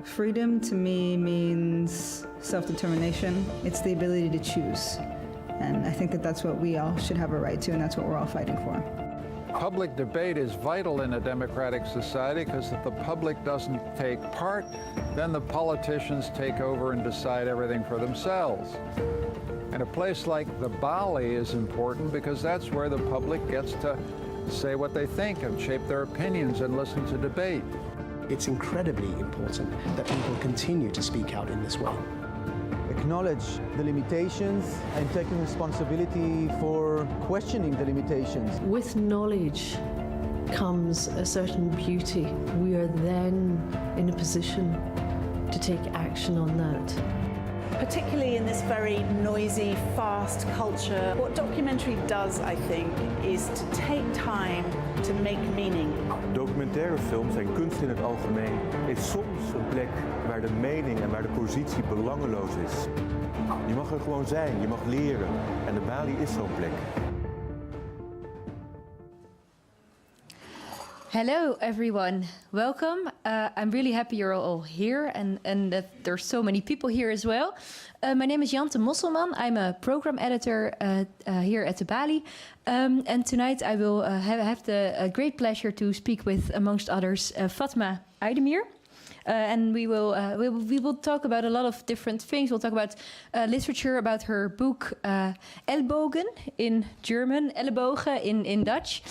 Freedom to me means self-determination. It's the ability to choose. And I think that that's what we all should have a right to, and that's what we're all fighting for. Public debate is vital in a democratic society because if the public doesn't take part, then the politicians take over and decide everything for themselves. And a place like the Balie is important because that's where the public gets to say what they think and shape their opinions and listen to debate. It's incredibly important that people continue to speak out in this way. Acknowledge the limitations and taking responsibility for questioning the limitations. With knowledge comes a certain beauty. We are then in a position to take action on that. Particularly in this very noisy, fast culture, what documentary does, I think, is to take time to make meaning. Documentaire films en kunst in het algemeen is soms een plek waar de mening en waar de positie belangeloos is. Je mag er gewoon zijn, je mag leren en de Balie is zo'n plek. Hello everyone, welcome. I'm really happy you're all here and that there's so many people here as well. My name is Jante Mosselman. I'm a program editor here at the Balie. And tonight I will have the great pleasure to speak with, amongst others, Fatma Aydemir. And we will talk about a lot of different things. We'll talk about literature, about her book Ellebogen in German, Ellebogen in Dutch.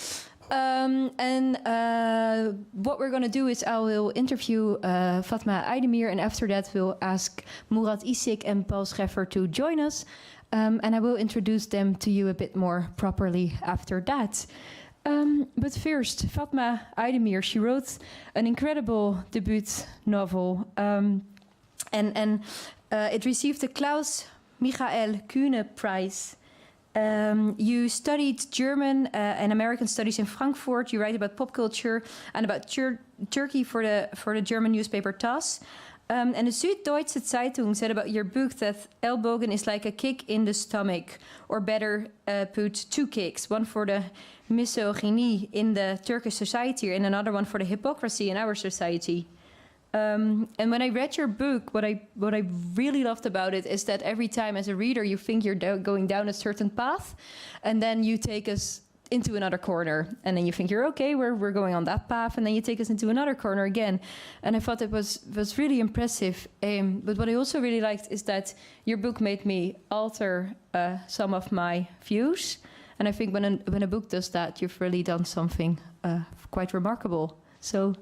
What we're going to do is I will interview Fatma Aydemir, and after that we'll ask Murat Isik and Paul Scheffer to join us. And I will introduce them to you a bit more properly after that. But first, Fatma Aydemir, she wrote an incredible debut novel. It received the Klaus Michael Kühne Prize. You studied German and American studies in Frankfurt. You write about pop culture and about Turkey for the German newspaper TASS. And the Süddeutsche Zeitung said about your book that Ellbogen is like a kick in the stomach, or better put, two kicks, one for the misogyny in the Turkish society and another one for the hypocrisy in our society. And when I read your book, what I really loved about it is that every time as a reader you think you're going down a certain path, and then you take us into another corner, and then you think you're okay, we're going on that path, and then you take us into another corner again. And I thought it was really impressive. But what I also really liked is that your book made me alter some of my views. And I think when a book does that, you've really done something quite remarkable. So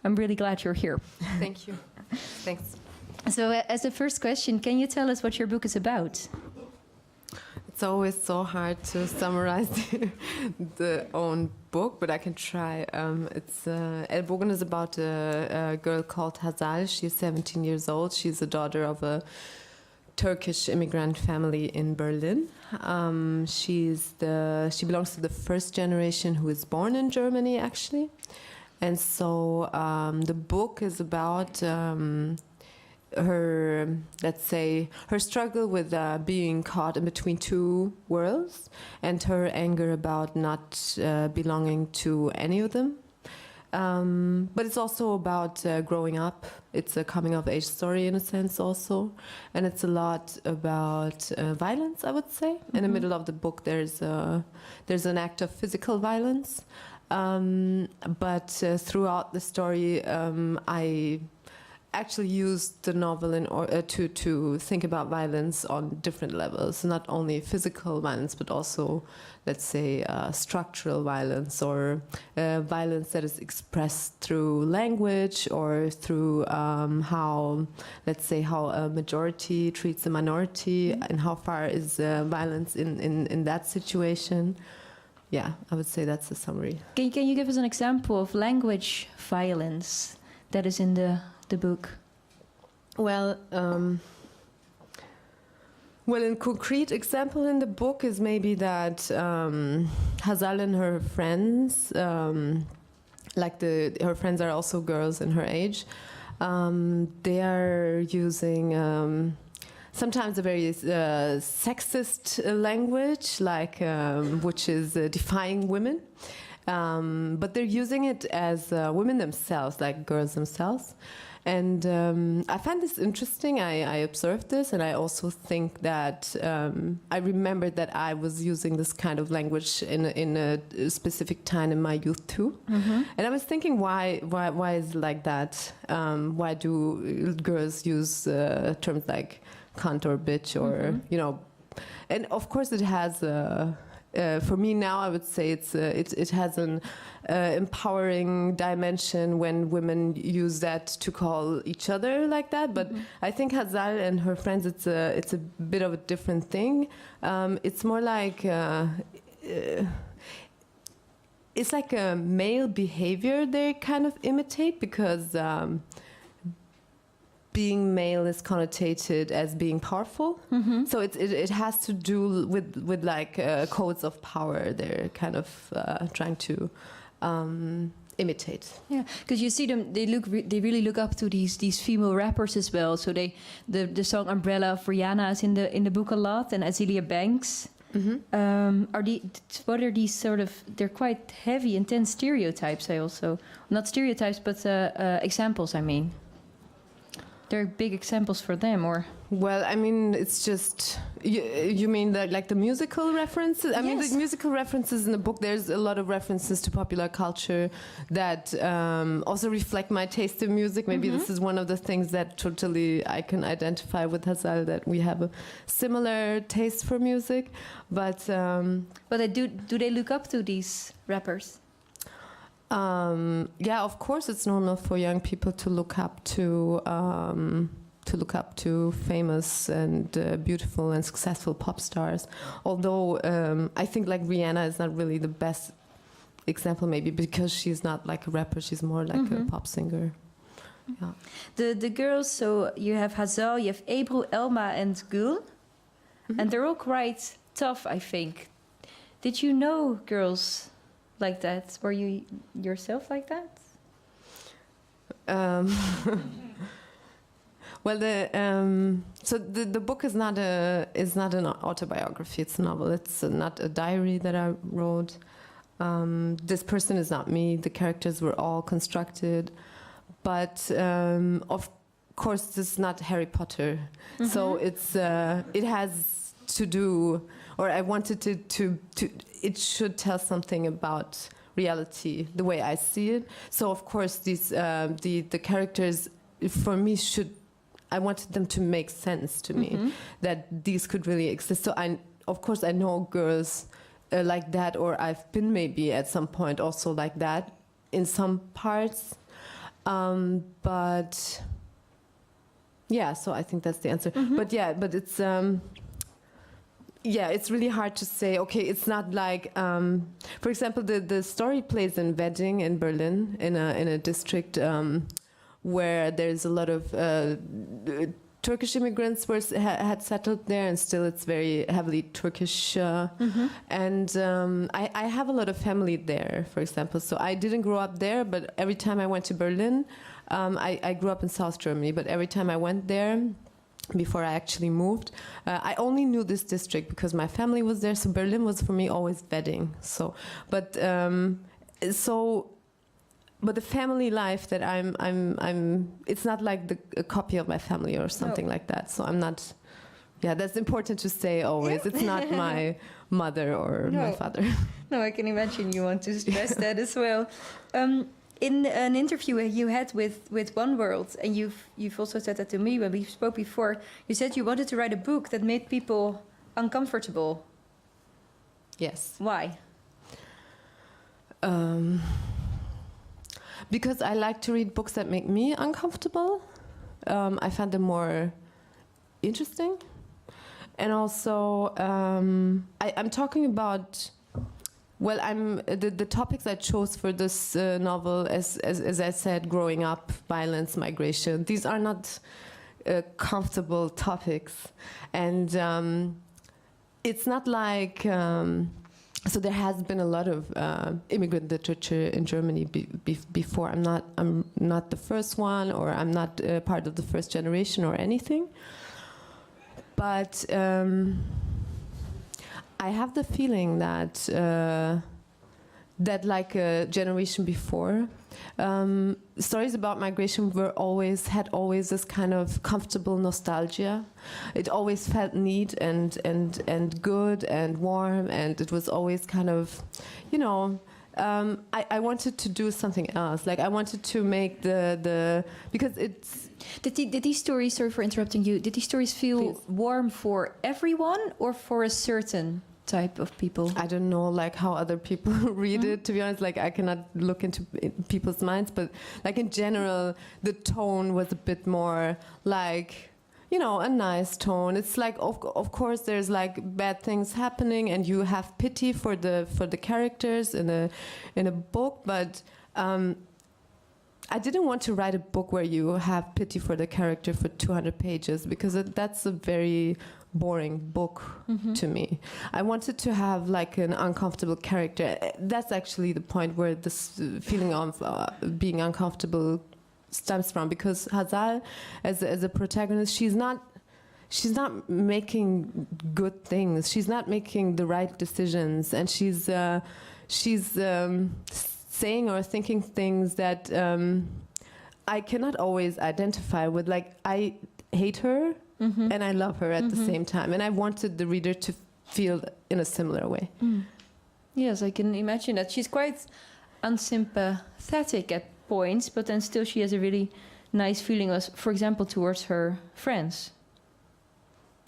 I'm really glad you're here. Thank you. Thanks. So as the first question, can you tell us what your book is about? It's always so hard to summarize the own book, but I can try. Ellebogen is about a girl called Hazal. She's 17 years old. She's the daughter of a Turkish immigrant family in Berlin. She belongs to the first generation who is born in Germany, actually. And so the book is about her, let's say, her struggle with being caught in between two worlds, and her anger about not belonging to any of them. But it's also about growing up. It's a coming-of-age story in a sense also. And it's a lot about violence, I would say. In the middle of the book there's an act of physical violence. But throughout the story, I actually used the novel in order to think about violence on different levels, not only physical violence, but also, let's say, structural violence, or violence that is expressed through language, or through how a majority treats a minority, and how far is violence in that situation. Yeah, I would say that's the summary. Can you give us an example of language violence that is in the book? Well, a concrete example in the book is maybe that Hazal and her friends, her friends are also girls in her age, they are using sometimes a very sexist language, which is defying women. But they're using it as women themselves, like girls themselves. And I find this interesting. I observed this, and I also think that I remembered that I was using this kind of language in a specific time in my youth too. And I was thinking, why is it like that? Why do girls use terms like cunt or bitch or you know? And of course, it has. For me now, I would say it has an empowering dimension when women use that to call each other like that. But I think Hazal and her friends, it's a bit of a different thing. It's more like it's like a male behavior they kind of imitate, because being male is connotated as being powerful. So it has to do with like codes of power they're kind of trying to imitate. Yeah, because you see them, they really look up to these female rappers as well. So the song Umbrella of Rihanna is in the book a lot, and Azealia Banks. What are these sort of, they're quite heavy, intense stereotypes. Not stereotypes, but examples, I mean. They're big examples for them, or? Well, I mean, it's just, you mean that like the musical references? I mean, the musical references in the book, there's a lot of references to popular culture that also reflect my taste in music. Maybe this is one of the things that totally I can identify with Hazal, that we have a similar taste for music. But do they look up to these rappers? Yeah, of course, it's normal for young people to look up to famous and beautiful and successful pop stars. Although I think like Rihanna is not really the best example, maybe because she's not like a rapper; she's more like a pop singer. Yeah. The girls. So you have Hazal, you have Ebru, Elma, and Gül, and they're all quite tough, I think. Did you know girls like that? Were you yourself like that? Well, the book is not an autobiography. It's a novel. It's not a diary that I wrote. This person is not me. The characters were all constructed, but of course, this is not Harry Potter. So it has to do, or I wanted to it should tell something about reality, the way I see it. So of course, these the characters for me I wanted them to make sense to me, that these could really exist. So of course I know girls like that, or I've been maybe at some point also like that in some parts, but yeah. So I think that's the answer. But it's. Yeah, it's really hard to say. Okay, it's not like, for example, the story plays in Wedding in Berlin, in a district where there's a lot of Turkish immigrants had settled there, and still it's very heavily Turkish. And I have a lot of family there, for example. So I didn't grow up there, but every time I went to Berlin, I grew up in South Germany, but every time I went there, before I actually moved, I only knew this district because my family was there. So Berlin was for me always Wedding. So, but the family life that I'm it's not like a copy of my family or something like that. So I'm not. Yeah, that's important to say always. It's not my mother or my father. No, I can imagine you want to stress that as well. In an interview you had with One World, and you've also said that to me when we spoke before, you said you wanted to write a book that made people uncomfortable. Yes. Why? Because I like to read books that make me uncomfortable. I find them more interesting. And also, I'm talking about... Well, the topics I chose for this novel, as I said, growing up, violence, migration. These are not comfortable topics, and it's not like. So there has been a lot of immigrant literature in Germany before. I'm not the first one, or I'm not part of the first generation or anything. But. I have the feeling that that like a generation before. Stories about migration had always this kind of comfortable nostalgia. It always felt neat and good and warm, and it was always kind of, you know, I wanted to do something else. Like I wanted to make because it's. Did these stories, sorry for interrupting you, did these stories feel warm for everyone or for a certain type of people? I don't know like how other people read it, to be honest. Like I cannot look into people's minds, but like in general the tone was a bit more like, you know, a nice tone. It's like of course there's like bad things happening and you have pity for the characters in a book, but I didn't want to write a book where you have pity for the character for 200 pages because that's a very boring book to me. I wanted to have like an uncomfortable character. That's actually the point where this feeling of being uncomfortable stems from, because Hazal, as a protagonist, she's not making good things. She's not making the right decisions, and she's saying or thinking things that I cannot always identify with. Like I hate her. And I love her at the same time. And I wanted the reader to feel in a similar way. Yes, I can imagine that. She's quite unsympathetic at points, but then still she has a really nice feeling, for example, towards her friends.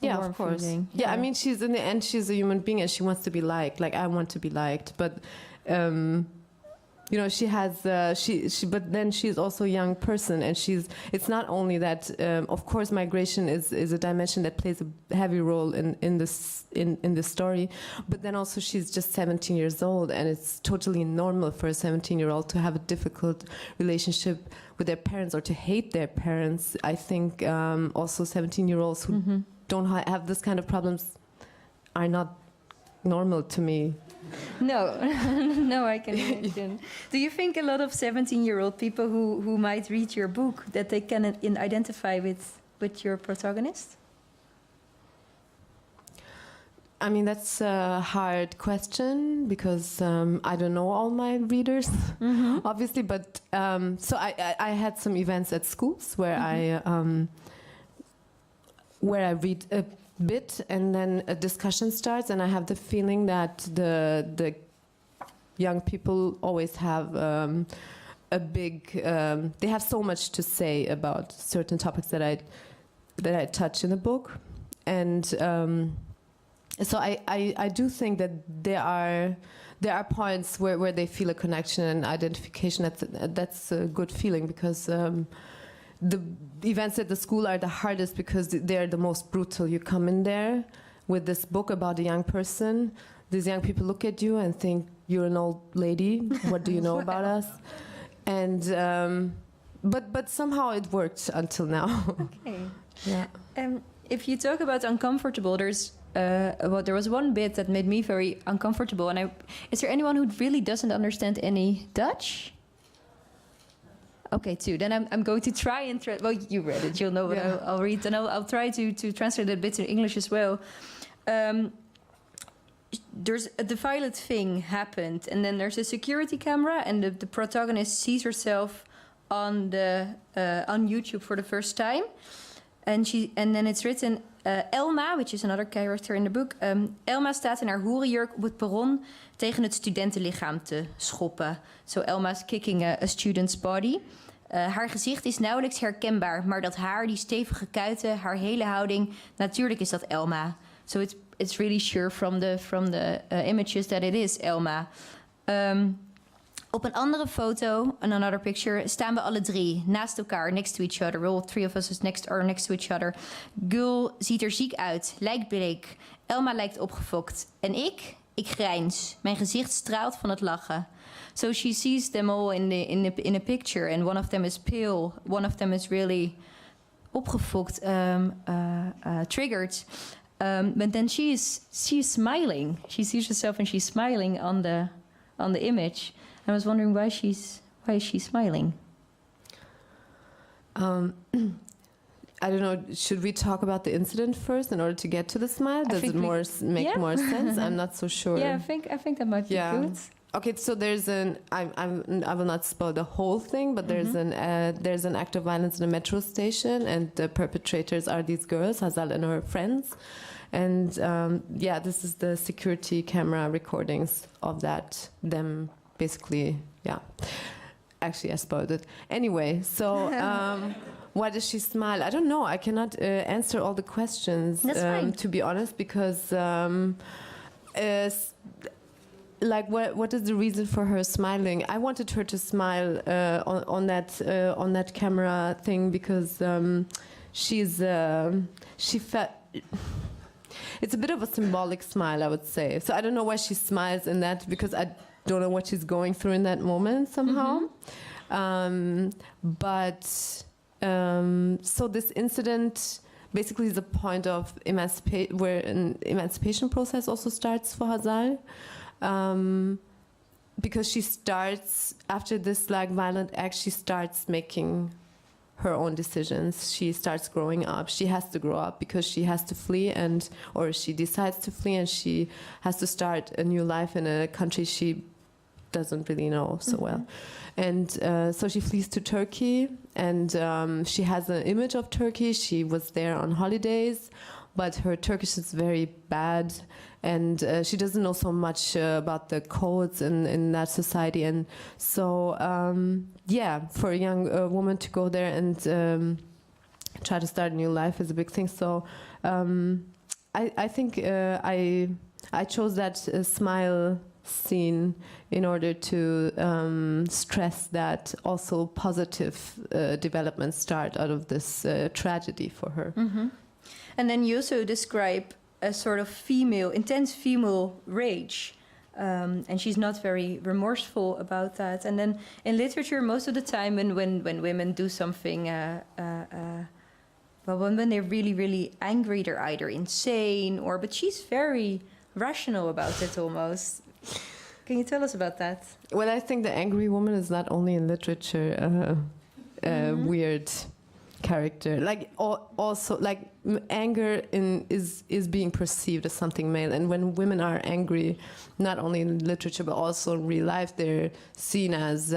Yeah, of course. Feeling. Yeah, I mean, in the end, she's a human being and she wants to be liked. Like, I want to be liked. But, you know, she has, but then she's also a young person, and it's not only that, of course, migration is a dimension that plays a heavy role in this story, but then also she's just 17 years old, and it's totally normal for a 17-year-old to have a difficult relationship with their parents or to hate their parents. I think also 17-year-olds who don't have this kind of problems are not normal to me. No, no, I can imagine. Do you think a lot of 17-year-old people who might read your book, that they can identify with your protagonist? I mean, that's a hard question because I don't know all my readers, obviously. But so I had some events at schools where I read a bit, and then a discussion starts, and I have the feeling that the young people always have a big. They have so much to say about certain topics that I touch in the book, and so I do think that there are points where they feel a connection and identification. That's a good feeling, because the events at the school are the hardest because they're the most brutal. You come in there with this book about a young person. These young people look at you and think, you're an old lady. What do you know about us? And but somehow it worked until now. Okay. Yeah. If you talk about uncomfortable, there was one bit that made me very uncomfortable. And is there anyone who really doesn't understand any Dutch? Okay, two. Then I'm going to try and well, you read it, you'll know what I'll read, and I'll try to translate it a bit to English as well. The violent thing happened, and then there's a security camera, and the protagonist sees herself on YouTube for the first time, and then it's written Elma, which is another character in the book. Elma staat in haar hoerenjurk op het perron tegen het studentenlichaam te schoppen. So Elma's kicking a student's body. Haar gezicht is nauwelijks herkenbaar, maar dat haar, die stevige kuiten, haar hele houding, natuurlijk is dat Elma. So it's really sure from the images that it is Elma. Op een andere foto, in another picture, staan we alle drie naast elkaar, next to each other. All three of us are next to each other. Gul ziet er ziek uit, lijkt bleek. Elma lijkt opgefokt. En ik grijns. Mijn gezicht straalt van het lachen. So she sees them all in a picture, and one of them is pale, one of them is really opgefokt, triggered. But then she's smiling. She sees herself and she's smiling on the image. I was wondering why is she smiling? I don't know. Should we talk about the incident first in order to get to the smile? Does it make more sense? I'm not so sure. Yeah, I think that might be good. Okay, so there's I will not spoil the whole thing, but there's an act of violence in a metro station, and the perpetrators are these girls, Hazal and her friends, and this is the security camera recordings of that. Them basically, Actually, I spoiled it. Anyway, so why does she smile? I don't know. I cannot answer all the questions. That's fine. To be honest, because. Like what is the reason for her smiling? I wanted her to smile on that camera thing because she felt it's a bit of a symbolic smile, I would say. So I don't know why she smiles in that, because I don't know what she's going through in that moment somehow. So this incident basically is a point of where an emancipation process also starts for Hazal. Because she starts, after this like violent act, she starts making her own decisions. She starts growing up. She has to grow up because she has to flee, or she decides to flee, and she has to start a new life in a country she doesn't really know so well. And so she flees to Turkey, and she has an image of Turkey. She was there on holidays, but her Turkish is very bad, and she doesn't know so much about the codes in that society. And so, for a young woman to go there and try to start a new life is a big thing. So I think I chose that smile scene in order to stress that also positive developments start out of this tragedy for her. And then you also describe a sort of intense female rage. And she's not very remorseful about that. And then in literature, most of the time when women do something, when they're really, really angry, they're either insane but she's very rational about it almost. Can you tell us about that? Well, I think the angry woman is not only in literature weird character. Like also, like anger is being perceived as something male, and when women are angry, not only in literature but also in real life, they're seen as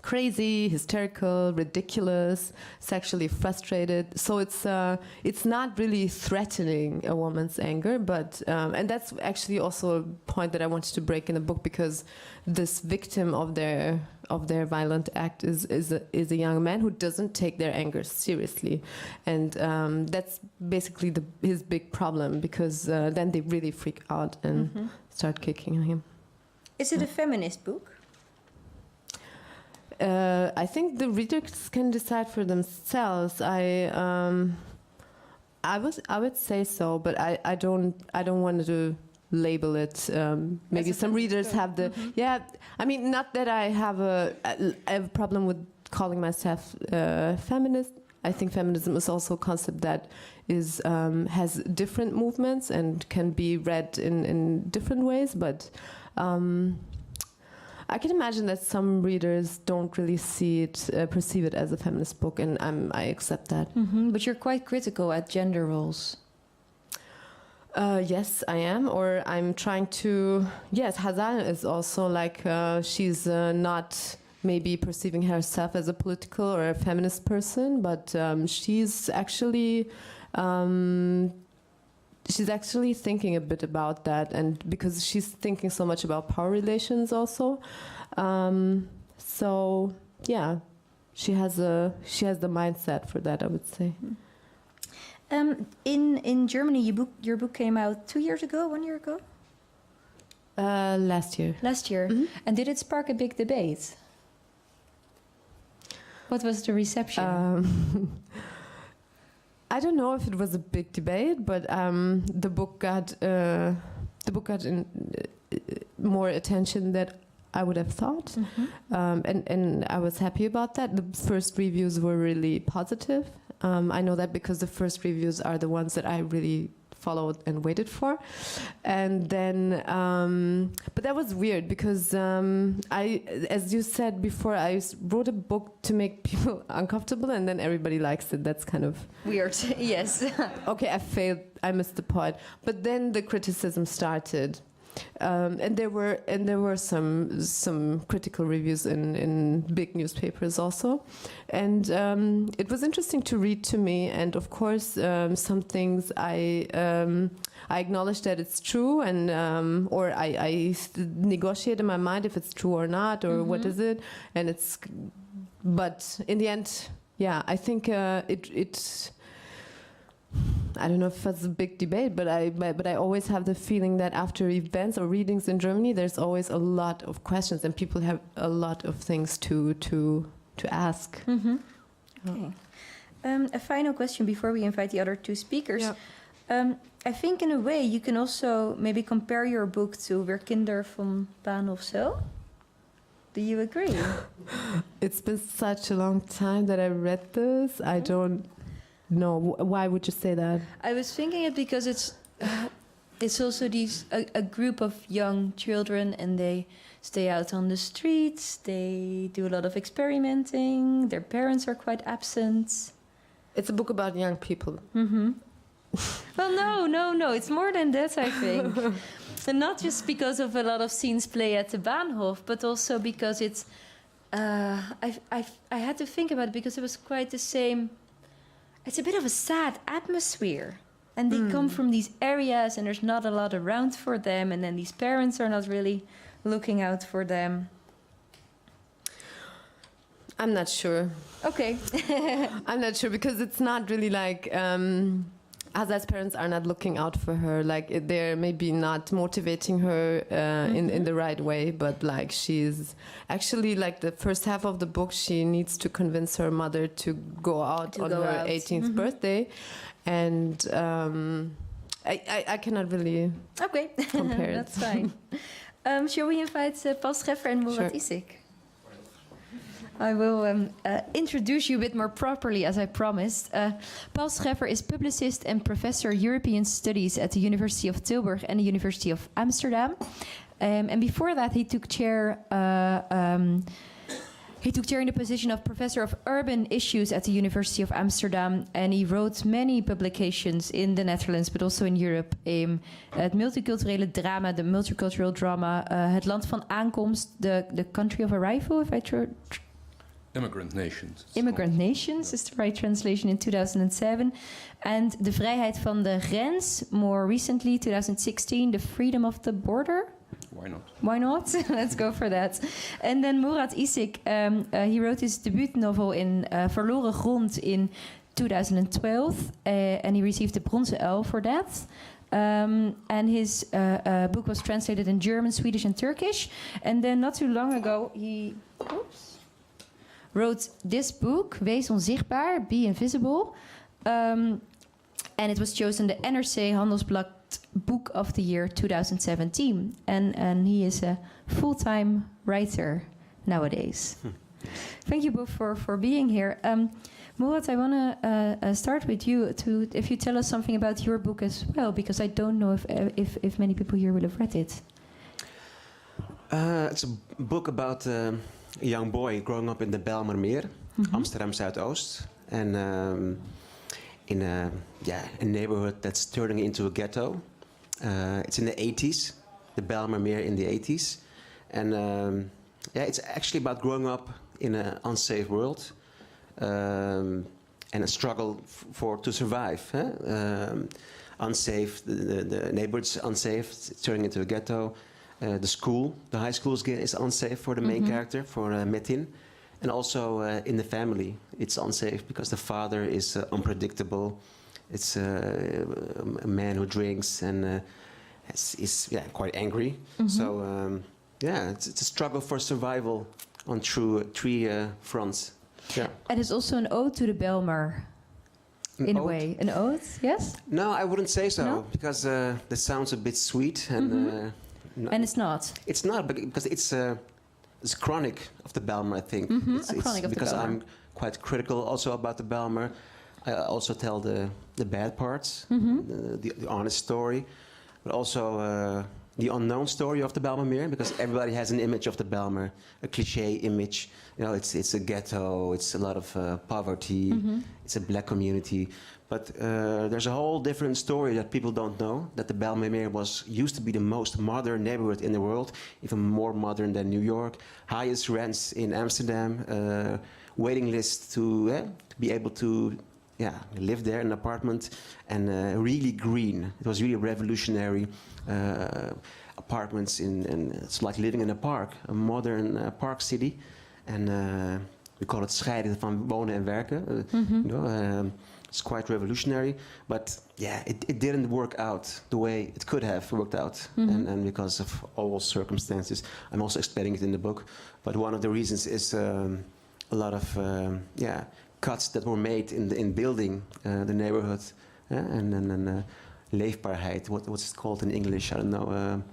crazy, hysterical, ridiculous, sexually frustrated. So it's not really threatening a woman's anger, but and that's actually also a point that I wanted to break in the book, because this victim of their violent act is a young man who doesn't take their anger seriously, and that's basically his big problem, because then they really freak out and start kicking him. Is it a feminist book? I think the readers can decide for themselves. I would say so, but I don't want to label it. Maybe some readers have the I mean, not that I have a problem with calling myself feminist. I think feminism is also a concept that has different movements and can be read in different ways, but. I can imagine that some readers don't really perceive it as a feminist book, and I accept that. But you're quite critical at gender roles. Yes, I am, or I'm trying to. Yes, Hazal is also like she's not maybe perceiving herself as a political or a feminist person, but she's actually. She's actually thinking a bit about that, and because she's thinking so much about power relations also, so yeah, she has the mindset for that, I would say. In Germany, your book came out 2 years ago, 1 year ago? Last year. Last year, and did it spark a big debate? What was the reception? I don't know if it was a big debate, but the book got more attention than I would have thought, and I was happy about that. The first reviews were really positive. I know that because the first reviews are the ones that I really followed and waited for, and then but that was weird because as you said before, I wrote a book to make people uncomfortable, and then everybody likes it. That's kind of weird. Yes. Okay, I failed. I missed the point. But then the criticism started, And there were some critical reviews in big newspapers also, and it was interesting to read to me. And of course, some things I acknowledge that it's true, and or I negotiate in my mind if it's true or not, or what is it, and it's. But in the end, yeah, I think it. I don't know if that's a big debate, but I always have the feeling that after events or readings in Germany, there's always a lot of questions, and people have a lot of things to ask. Okay. A final question before we invite the other two speakers. Yeah. I think in a way you can also maybe compare your book to Wir Kinder vom Bahnhof Zoo. Do you agree? It's been such a long time that I read this. I don't know. Why would you say that? I was thinking it because it's also a group of young children, and they stay out on the streets. They do a lot of experimenting. Their parents are quite absent. It's a book about young people. Well, no. It's more than that, I think. And not just because of a lot of scenes play at the Bahnhof, but also because it's. I had to think about it because it was quite the same. It's a bit of a sad atmosphere. And they come from these areas and there's not a lot around for them. And then these parents are not really looking out for them. I'm not sure. Okay. I'm not sure because it's not really like Hazard's parents are not looking out for her. Like they're maybe not motivating her in the right way, but like she's actually like the first half of the book, she needs to convince her mother to go out on her 18th birthday, and I cannot really compare it. That's fine. Shall we invite Paul Scheffer and Murat Isik? I will introduce you a bit more properly, as I promised. Paul Scheffer is publicist and professor European Studies at the University of Tilburg and the University of Amsterdam. And before that, he took chair. He took chair in the position of professor of urban issues at the University of Amsterdam, and he wrote many publications in the Netherlands, but also in Europe. Het multiculturele drama, the multicultural drama, het land van aankomst, the country of arrival, if I Immigrant Nations. Immigrant Nations is the right translation in 2007. And De Vrijheid van de Grens, more recently, 2016, The Freedom of the Border. Why not? Why not? Let's go for that. And then Murat Isik, he wrote his debut novel in Verloren Grond in 2012. And he received the Bronzen Uil for that. And his book was translated in German, Swedish and Turkish. And then not too long ago, he wrote this book, Wees Onzichtbaar, Be Invisible. And it was chosen the NRC Handelsblad Book of the Year 2017. And he is a full-time writer nowadays. Thank you both for being here. Murat, I want to start with you, if you tell us something about your book as well, because I don't know if many people here will have read it. It's a book about a young boy growing up in the Bijlmer, Amsterdam Zuidoost, and in a neighborhood that's turning into a ghetto. It's in the 80s, the Bijlmer in the 80s, and it's actually about growing up in an unsafe world and a struggle to survive. Unsafe, the neighborhood's unsafe, it's turning into a ghetto. The high school is unsafe for the main character, for Metin. And also in the family, it's unsafe because the father is unpredictable. It's a man who drinks and is quite angry. So it's a struggle for survival on three fronts. Yeah. And it's also an ode to the Bijlmer, in a way. An ode, yes? No, I wouldn't say so, because that sounds a bit sweet. And and it's not? It's not, because it's a chronic of the Bijlmer, I think. A chronic of the because Bijlmer. I'm quite critical also about the Bijlmer. I also tell the bad parts, the honest story, but also the unknown story of the Bijlmer, because everybody has an image of the Bijlmer, a cliche image. You know, it's a ghetto, it's a lot of poverty, it's a black community. But there's a whole different story that people don't know, that the Bijlmer used to be the most modern neighborhood in the world, even more modern than New York, highest rents in Amsterdam, waiting list to be able to live there in an apartment, and really green. It was really revolutionary. Apartments and it's like living in a park, a modern park city, and we call it scheiden van wonen en werken. You know, it's quite revolutionary, but it didn't work out the way it could have worked out, and because of all circumstances. I'm also explaining it in the book, but one of the reasons is a lot of cuts that were made in building the neighborhood, and then leefbaarheid. What's it called in English? I don't know.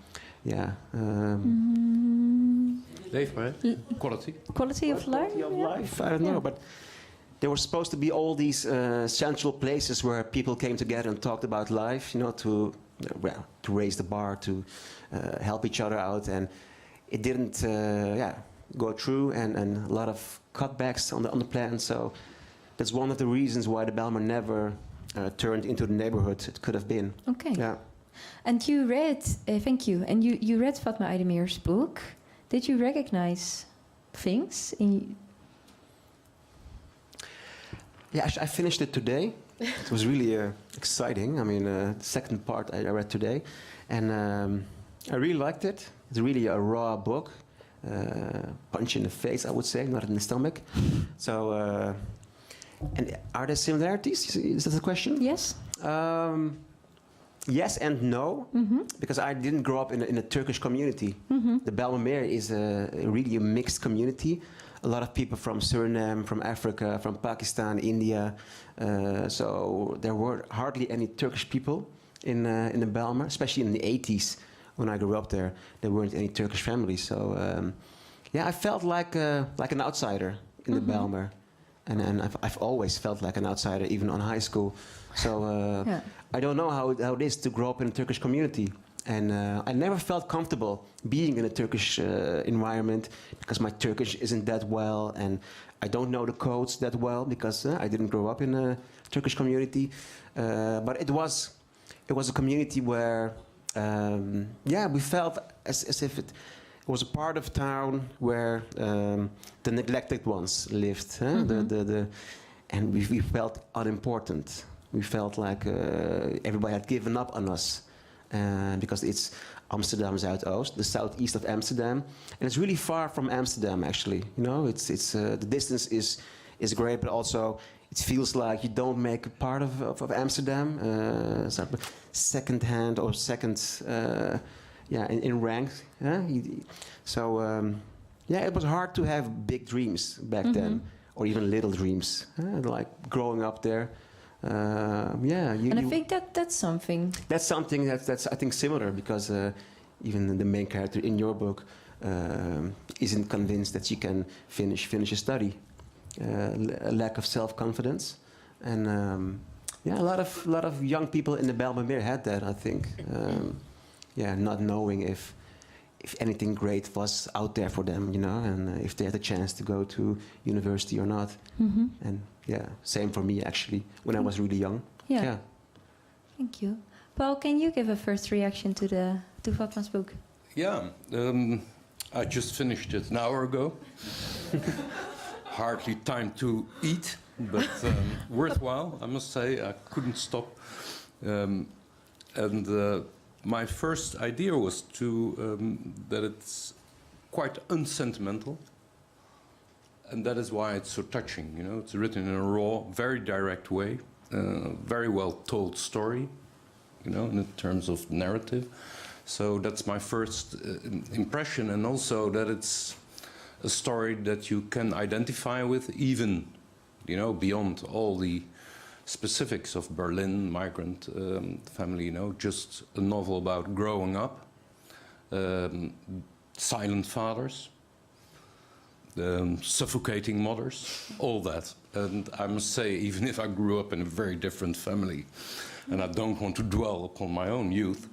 Leefbaarheid? Quality? Quality of life? Quality of life? I don't know, but there were supposed to be all these central places where people came together and talked about life, you know, to raise the bar, to help each other out, and it didn't go through, and a lot of cutbacks on the plan. So that's one of the reasons why the Bijlmer never turned into the neighborhood it could have been. Okay. Yeah. And you read, thank you, and you read Fatma Aydemir's book. Did you recognize things in? Yeah, I finished it today. It was really exciting. I mean, the second part I read today, and I really liked it. It's really a raw book, punch in the face, I would say, not in the stomach. So, and are there similarities? Is that the question? Yes. Yes and no, because I didn't grow up in a Turkish community. The Bijlmer is really a mixed community. A lot of people from Suriname, from Africa, from Pakistan, India. So there were hardly any Turkish people in the Bijlmer, especially in the 80s when I grew up there. There weren't any Turkish families. So I felt like an outsider in the Bijlmer. And I've always felt like an outsider, even on high school. So I don't know how it is to grow up in a Turkish community. And I never felt comfortable being in a Turkish environment because my Turkish isn't that well, and I don't know the codes that well because I didn't grow up in a Turkish community. But it was a community where we felt as if it was a part of town where the neglected ones lived, and we felt unimportant. We felt like everybody had given up on us, because it's Amsterdam Zuidoost, the southeast of Amsterdam, and it's really far from Amsterdam. Actually, you know, it's the distance is great, but also it feels like you don't make a part of Amsterdam. Secondhand or second. In rank. So it was hard to have big dreams back then, or even little dreams, like growing up there. I think that's something. That's something that's I think similar, because even the main character in your book isn't convinced that she can finish a study. A lack of self-confidence, and a lot of young people in the Bijlmer had that, I think. Not knowing if anything great was out there for them, you know, and if they had a chance to go to university or not. And same for me actually when I was really young. Yeah. Thank you, Paul. Can you give a first reaction to Fatma's book? Yeah, I just finished it an hour ago. Hardly time to eat, but worthwhile, I must say. I couldn't stop, my first idea was that it's quite unsentimental, and that is why it's so touching. You know, it's written in a raw, very direct way, very well told story. You know, in terms of narrative. So that's my first impression, and also that it's a story that you can identify with, even, you know, beyond all the specifics of Berlin, migrant family, you know, just a novel about growing up, silent fathers, suffocating mothers, all that. And I must say, even if I grew up in a very different family, and I don't want to dwell upon my own youth,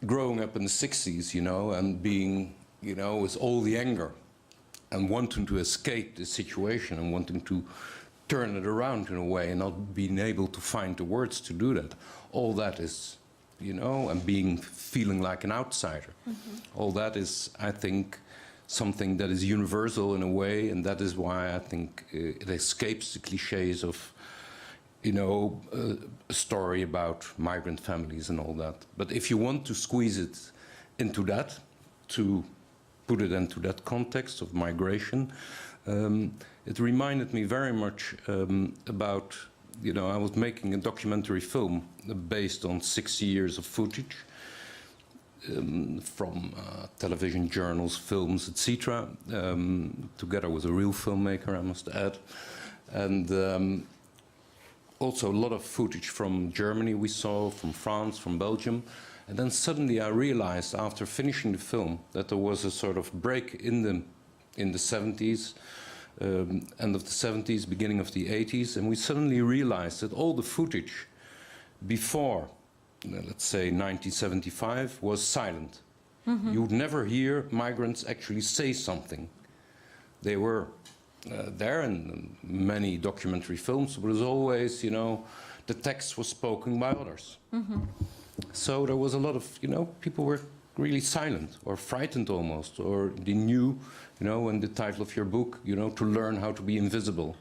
growing up in the 60s, you know, and being, you know, with all the anger and wanting to escape the situation and wanting to turn it around in a way and not being able to find the words to do that. All that is, you know, and feeling like an outsider. All that is, I think, something that is universal in a way, and that is why I think it escapes the cliches of, you know, a story about migrant families and all that. But if you want to squeeze it into that, to put it into that context of migration, it reminded me very much about, you know, I was making a documentary film based on 60 years of footage from television, journals, films, etc., together with a real filmmaker, I must add. And also a lot of footage from Germany we saw, from France, from Belgium. And then suddenly I realized after finishing the film that there was a sort of break in the 70s, end of the 70s, beginning of the 80s, and we suddenly realized that all the footage before, let's say, 1975 was silent. You would never hear migrants actually say something. They were there in many documentary films, but as always, you know, the text was spoken by others. So there was a lot of, you know, people were really silent or frightened almost, or they knew, you know, in the title of your book, you know, to learn how to be invisible.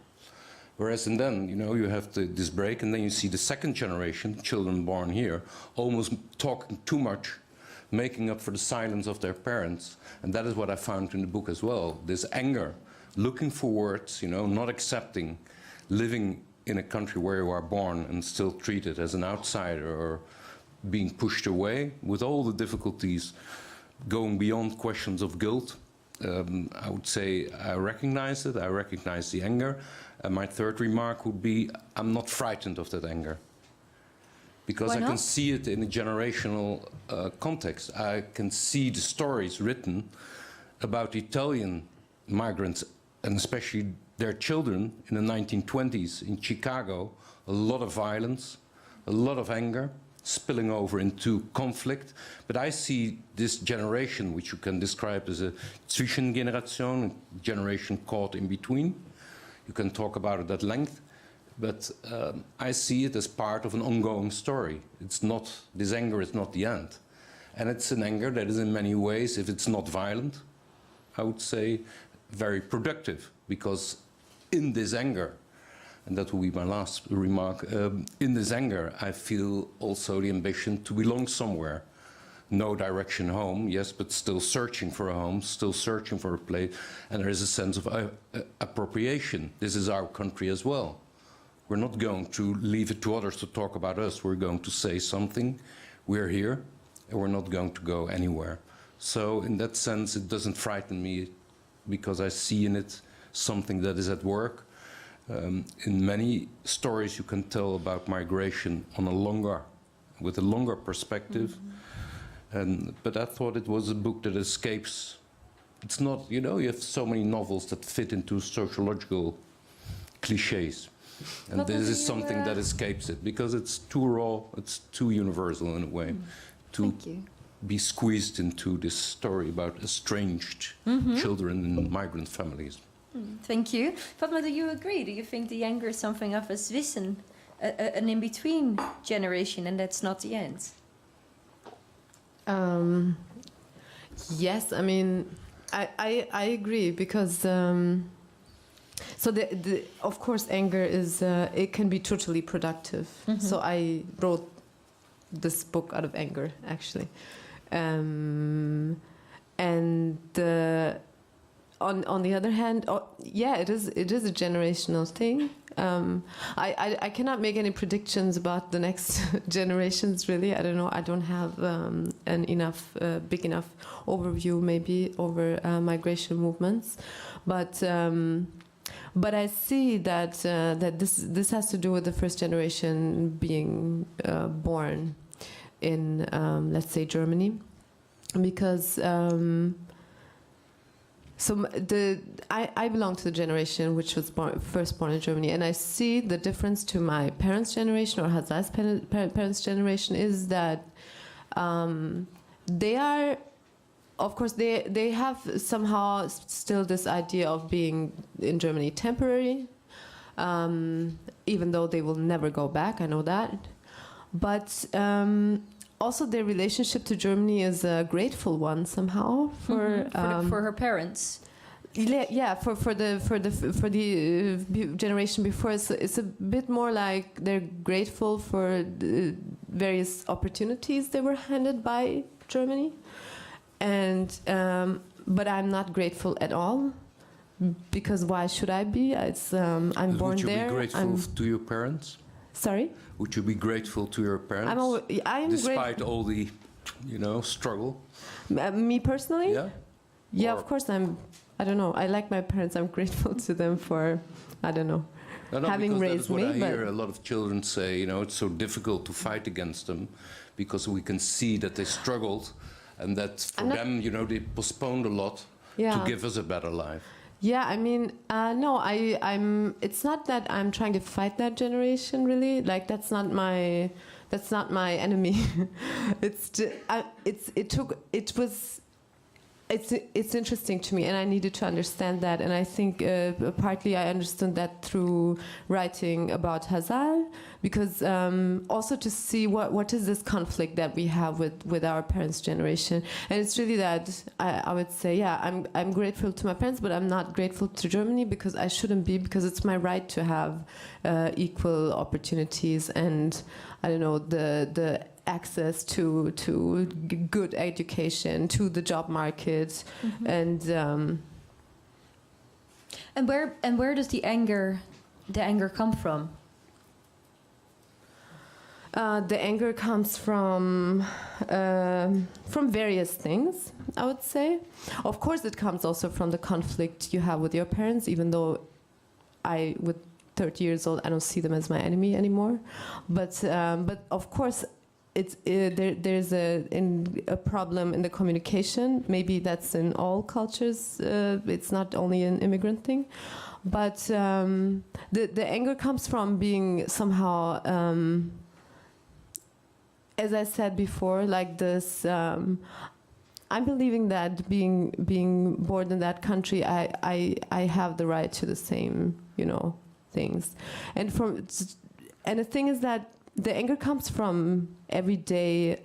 Whereas, and then, you know, you have this break, and then you see the second generation, children born here, almost talking too much, making up for the silence of their parents. And that is what I found in the book as well. This anger, looking for words, you know, not accepting, living in a country where you are born and still treated as an outsider or being pushed away, with all the difficulties, going beyond questions of guilt. I would say I recognize it, I recognize the anger. And my third remark would be, I'm not frightened of that anger. Because I can see it in a generational context. I can see the stories written about Italian migrants, and especially their children in the 1920s in Chicago. A lot of violence, a lot of anger, spilling over into conflict. But I see this generation, which you can describe as a Zwischengeneration, a generation caught in between. You can talk about it at length, but I see it as part of an ongoing story. It's not, this anger is not the end. And it's an anger that is in many ways, if it's not violent, I would say very productive, because in this anger, and that will be my last remark, in this anger I feel also the ambition to belong somewhere. No direction home, yes, but still searching for a home, still searching for a place, and there is a sense of appropriation. This is our country as well. We're not going to leave it to others to talk about us. We're going to say something. We're here, and we're not going to go anywhere. So in that sense, it doesn't frighten me, because I see in it something that is at work. In many stories you can tell about migration on with a longer perspective. But I thought it was a book that escapes. It's not, you know, you have so many novels that fit into sociological cliches. And this is something that escapes it, because it's too raw, it's too universal in a way, to be squeezed into this story about estranged children in migrant families. Thank you. Fatma, do you agree? Do you think the anger is something of a Zwissen, an in-between generation, and that's not the end? Yes, I mean, I agree, because so of course anger is it can be totally productive. So I wrote this book out of anger, actually, and on the other hand, yeah, it is a generational thing. I cannot make any predictions about the next generations, really. I don't know. I don't have an big enough overview, maybe, over migration movements, but I see that this has to do with the first generation being born in, let's say, Germany, because. So I belong to the generation which was first born in Germany, and I see the difference to my parents' generation, or Hazai's parents' generation, is that they are, of course, they have somehow still this idea of being in Germany temporary, even though they will never go back, I know that. But also their relationship to Germany is a grateful one somehow for her parents. Yeah, for the generation before, it's a bit more like they're grateful for the various opportunities they were handed by Germany, and but I'm not grateful at all, because why should I be? It's I'm born there. Would you be grateful to your parents? Sorry? Would you be grateful to your parents? I'm despite all the, struggle. Me personally? Yeah. Yeah, of course I don't know. I like my parents. I'm grateful to them for, I don't know, having raised me. That's what I hear a lot of children say. It's so difficult to fight against them because we can see that they struggled, and that for them, they postponed a lot to give us a better life. Yeah, I mean, no, I'm. It's not that I'm trying to fight that generation. Really, like that's not my enemy. It's interesting to me, and I needed to understand that. And I think partly I understood that through writing about Hazal, because also to see what is this conflict that we have with our parents' generation. And it's really that I would say, yeah, I'm grateful to my parents, but I'm not grateful to Germany, because I shouldn't be, because it's my right to have equal opportunities and, I don't know, the access to good education, to the job market, and where does the anger come from? The anger comes from various things, I would say. Of course, it comes also from the conflict you have with your parents, even though with 30 years old, I don't see them as my enemy anymore. But of course, there's a problem in the communication. Maybe that's in all cultures. It's not only an immigrant thing. But the anger comes from being somehow, as I said before, like this. I'm believing that being born in that country, I have the right to the same, things. And the thing is that the anger comes from everyday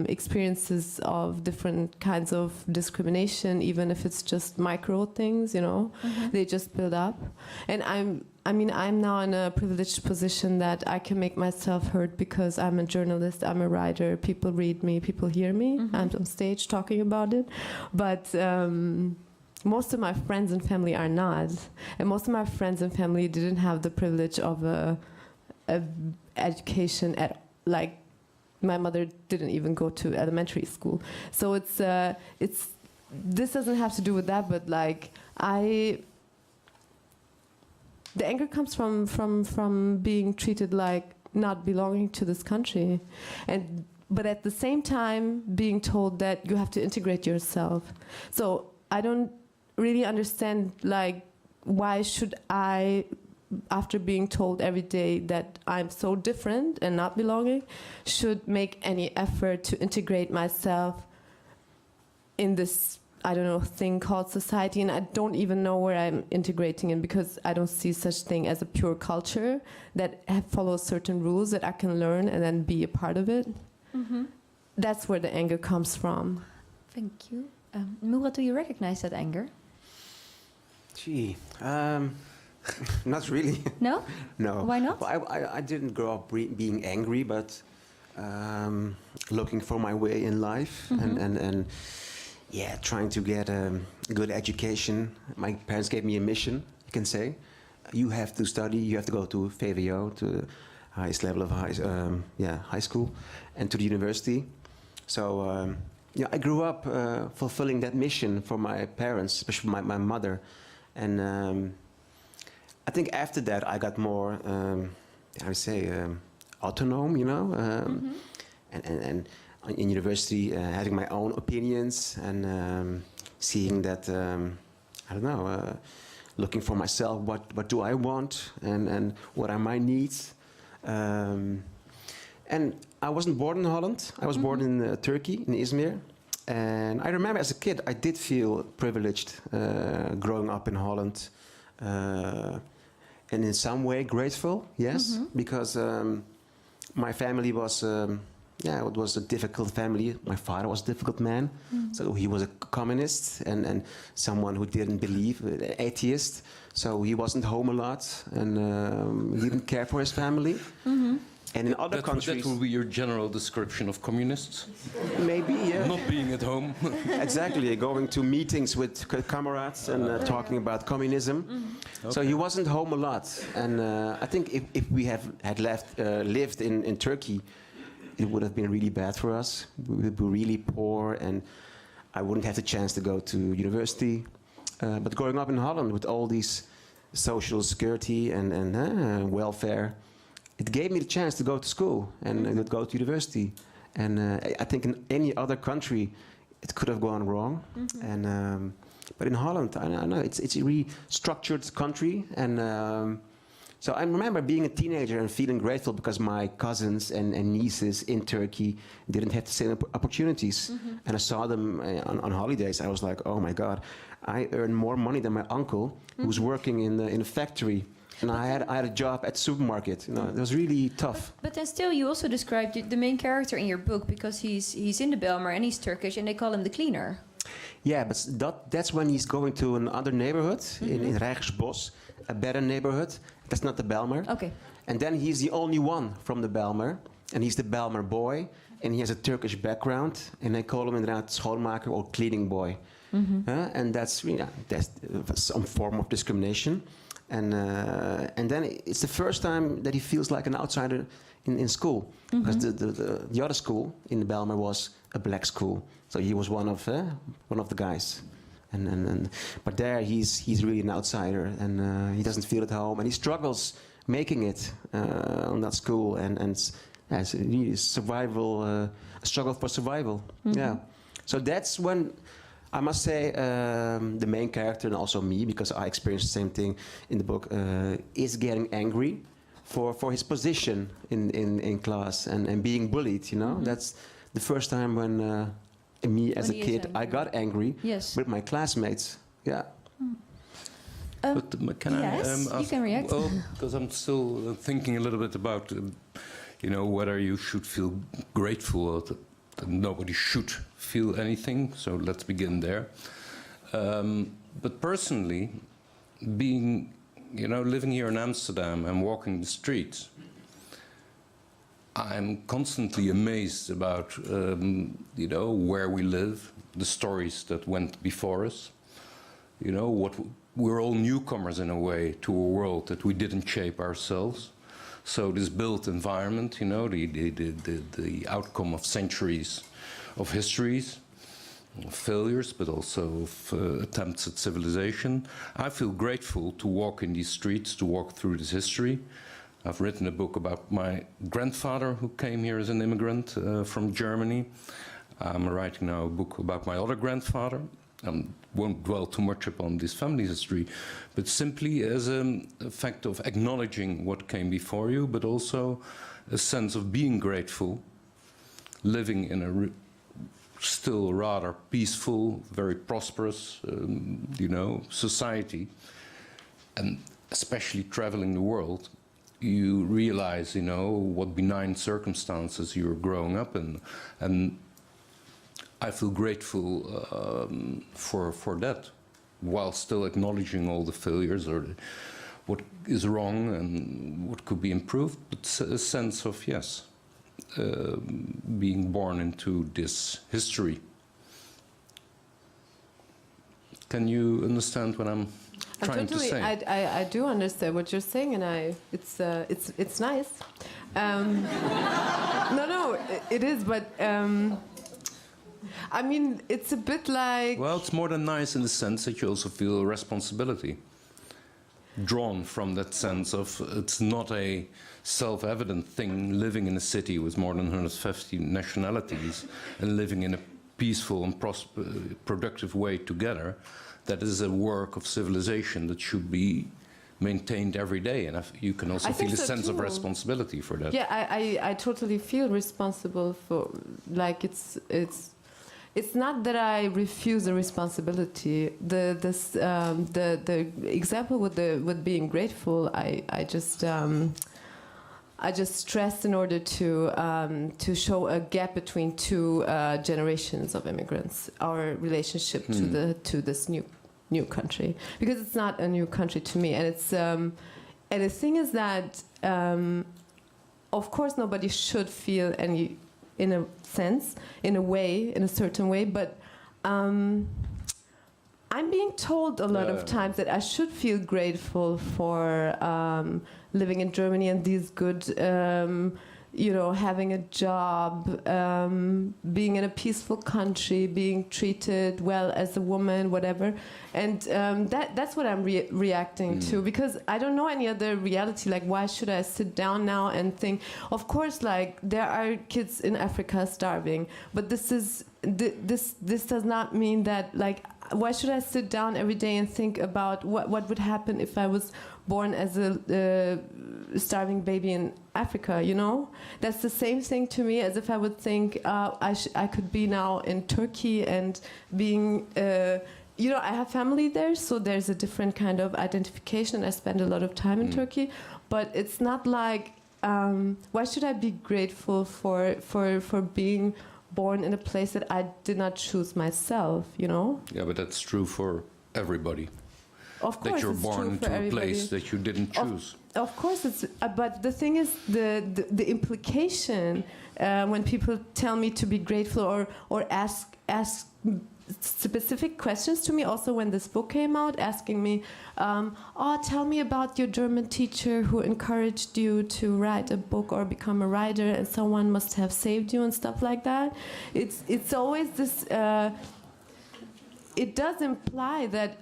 experiences of different kinds of discrimination, even if it's just micro things, they just build up. And I'm now in a privileged position that I can make myself heard because I'm a journalist, I'm a writer, people read me, people hear me, I'm on stage talking about it. But most of my friends and family are not. And most of my friends and family didn't have the privilege of a education like my mother didn't even go to elementary school. So it's this doesn't have to do with that, but like the anger comes from being treated like not belonging to this country, but at the same time being told that you have to integrate yourself. So I don't really understand, like, why should I, after being told every day that I'm so different and not belonging, should make any effort to integrate myself in this, I don't know, thing called society. And I don't even know where I'm integrating in, because I don't see such thing as a pure culture that follows certain rules that I can learn and then be a part of it. That's where the anger comes from. Thank you. Murat, do you recognize that anger? Gee, not really. No? No. Why not? Well, I didn't grow up being angry, but looking for my way in life and yeah, trying to get a good education. My parents gave me a mission, you can say. You have to study, you have to go to VWO, to the highest level of high school, and to the university. So yeah, I grew up fulfilling that mission for my parents, especially my mother. And I think after that I got more, I would say, autonomous, and in university having my own opinions and seeing that, I don't know, looking for myself, what do I want and what are my needs. And I wasn't born in Holland. I was born in Turkey, in Izmir. And I remember as a kid, I did feel privileged growing up in Holland. And in some way grateful, yes, because my family was, it was a difficult family. My father was a difficult man, so he was a communist and someone who didn't believe, an atheist. So he wasn't home a lot, and he didn't care for his family. And in other countries... That will be your general description of communists? Maybe, yeah. Not being at home. Exactly, going to meetings with comrades and talking about communism. Okay. So he wasn't home a lot. And I think if we had lived in Turkey, it would have been really bad for us. We would be really poor, and I wouldn't have the chance to go to university. But growing up in Holland with all these social security and welfare, it gave me the chance to go to school and go to university. And I think in any other country, it could have gone wrong. And but in Holland, I know it's a really structured country. And so I remember being a teenager and feeling grateful because my cousins and nieces in Turkey didn't have the same opportunities. And I saw them on holidays. I was like, oh my God, I earn more money than my uncle, who's working in a factory. And I had a job at the supermarket. You know, it was really tough. But then still, you also described the main character in your book because he's in the Bijlmer and he's Turkish, and they call him the cleaner. Yeah, but that's when he's going to another neighborhood in Rijksbos, a better neighborhood. That's not the Bijlmer. Okay. And then he's the only one from the Bijlmer, and he's the Bijlmer boy, and he has a Turkish background, and they call him inderdaad schoonmaker or cleaning boy. And that's some form of discrimination. And then it's the first time that he feels like an outsider in school, because the other school in the Bijlmer was a black school, so he was one of the guys. But there he's really an outsider, and he doesn't feel at home, and he struggles making it on that school, and it's really survival, a struggle for survival. Yeah, so that's when. I must say, the main character, and also me, because I experienced the same thing in the book, is getting angry for his position in class and being bullied, you know? That's the first time when me as a kid, I got angry with my classmates. Yeah. But can I you can react. Well, because I'm still thinking a little bit about, whether you should feel grateful or nobody should feel anything, so let's begin there. But personally, being, living here in Amsterdam and walking the streets, I'm constantly amazed about, where we live, the stories that went before us. We're all newcomers in a way to a world that we didn't shape ourselves. So this built environment, the outcome of centuries of histories, of failures, but also of attempts at civilization. I feel grateful to walk in these streets, to walk through this history. I've written a book about my grandfather who came here as an immigrant from Germany. I'm writing now a book about my other grandfather. Won't dwell too much upon this family history, but simply as a fact of acknowledging what came before you, but also a sense of being grateful, living in a still rather peaceful, very prosperous, society, and especially traveling the world, you realize, what benign circumstances you're growing up in, and I feel grateful for that, while still acknowledging all the failures or what is wrong and what could be improved, but a sense of, being born into this history. Can you understand what I'm trying to say? I do understand what you're saying, and it's nice. No, it is, but. I mean, it's a bit like... Well, it's more than nice in the sense that you also feel a responsibility. Drawn from that sense of it's not a self-evident thing living in a city with more than 150 nationalities and living in a peaceful and productive way together. That is a work of civilization that should be maintained every day, and you can also feel a sense of responsibility for that. Yeah, I totally feel responsible for, like, it's it's not that I refuse the responsibility. The example with being grateful, I just stressed in order to show a gap between two generations of immigrants, our relationship to this new country, because it's not a new country to me, and it's and the thing is that of course nobody should feel any, in a sense, in a certain way, but I'm being told a lot of times that I should feel grateful for living in Germany and these good, having a job, being in a peaceful country, being treated well as a woman, whatever. And that's what I'm reacting to, because I don't know any other reality. Like, why should I sit down now and think, of course, like, there are kids in Africa starving, but this does not mean that, like, why should I sit down every day and think about what would happen if I was born as a starving baby in Africa, That's the same thing to me as if I would think I could be now in Turkey and being, I have family there, so there's a different kind of identification. I spend a lot of time in Turkey, but it's not like, why should I be grateful for being born in a place that I did not choose myself, Yeah, but that's true for everybody. Of course, that you're it's born true into for a everybody. place that you didn't choose. Of course, it's. But the thing is, the implication when people tell me to be grateful or ask specific questions to me. Also, when this book came out, asking me, tell me about your German teacher who encouraged you to write a book or become a writer, and someone must have saved you and stuff like that. It's always this. It does imply that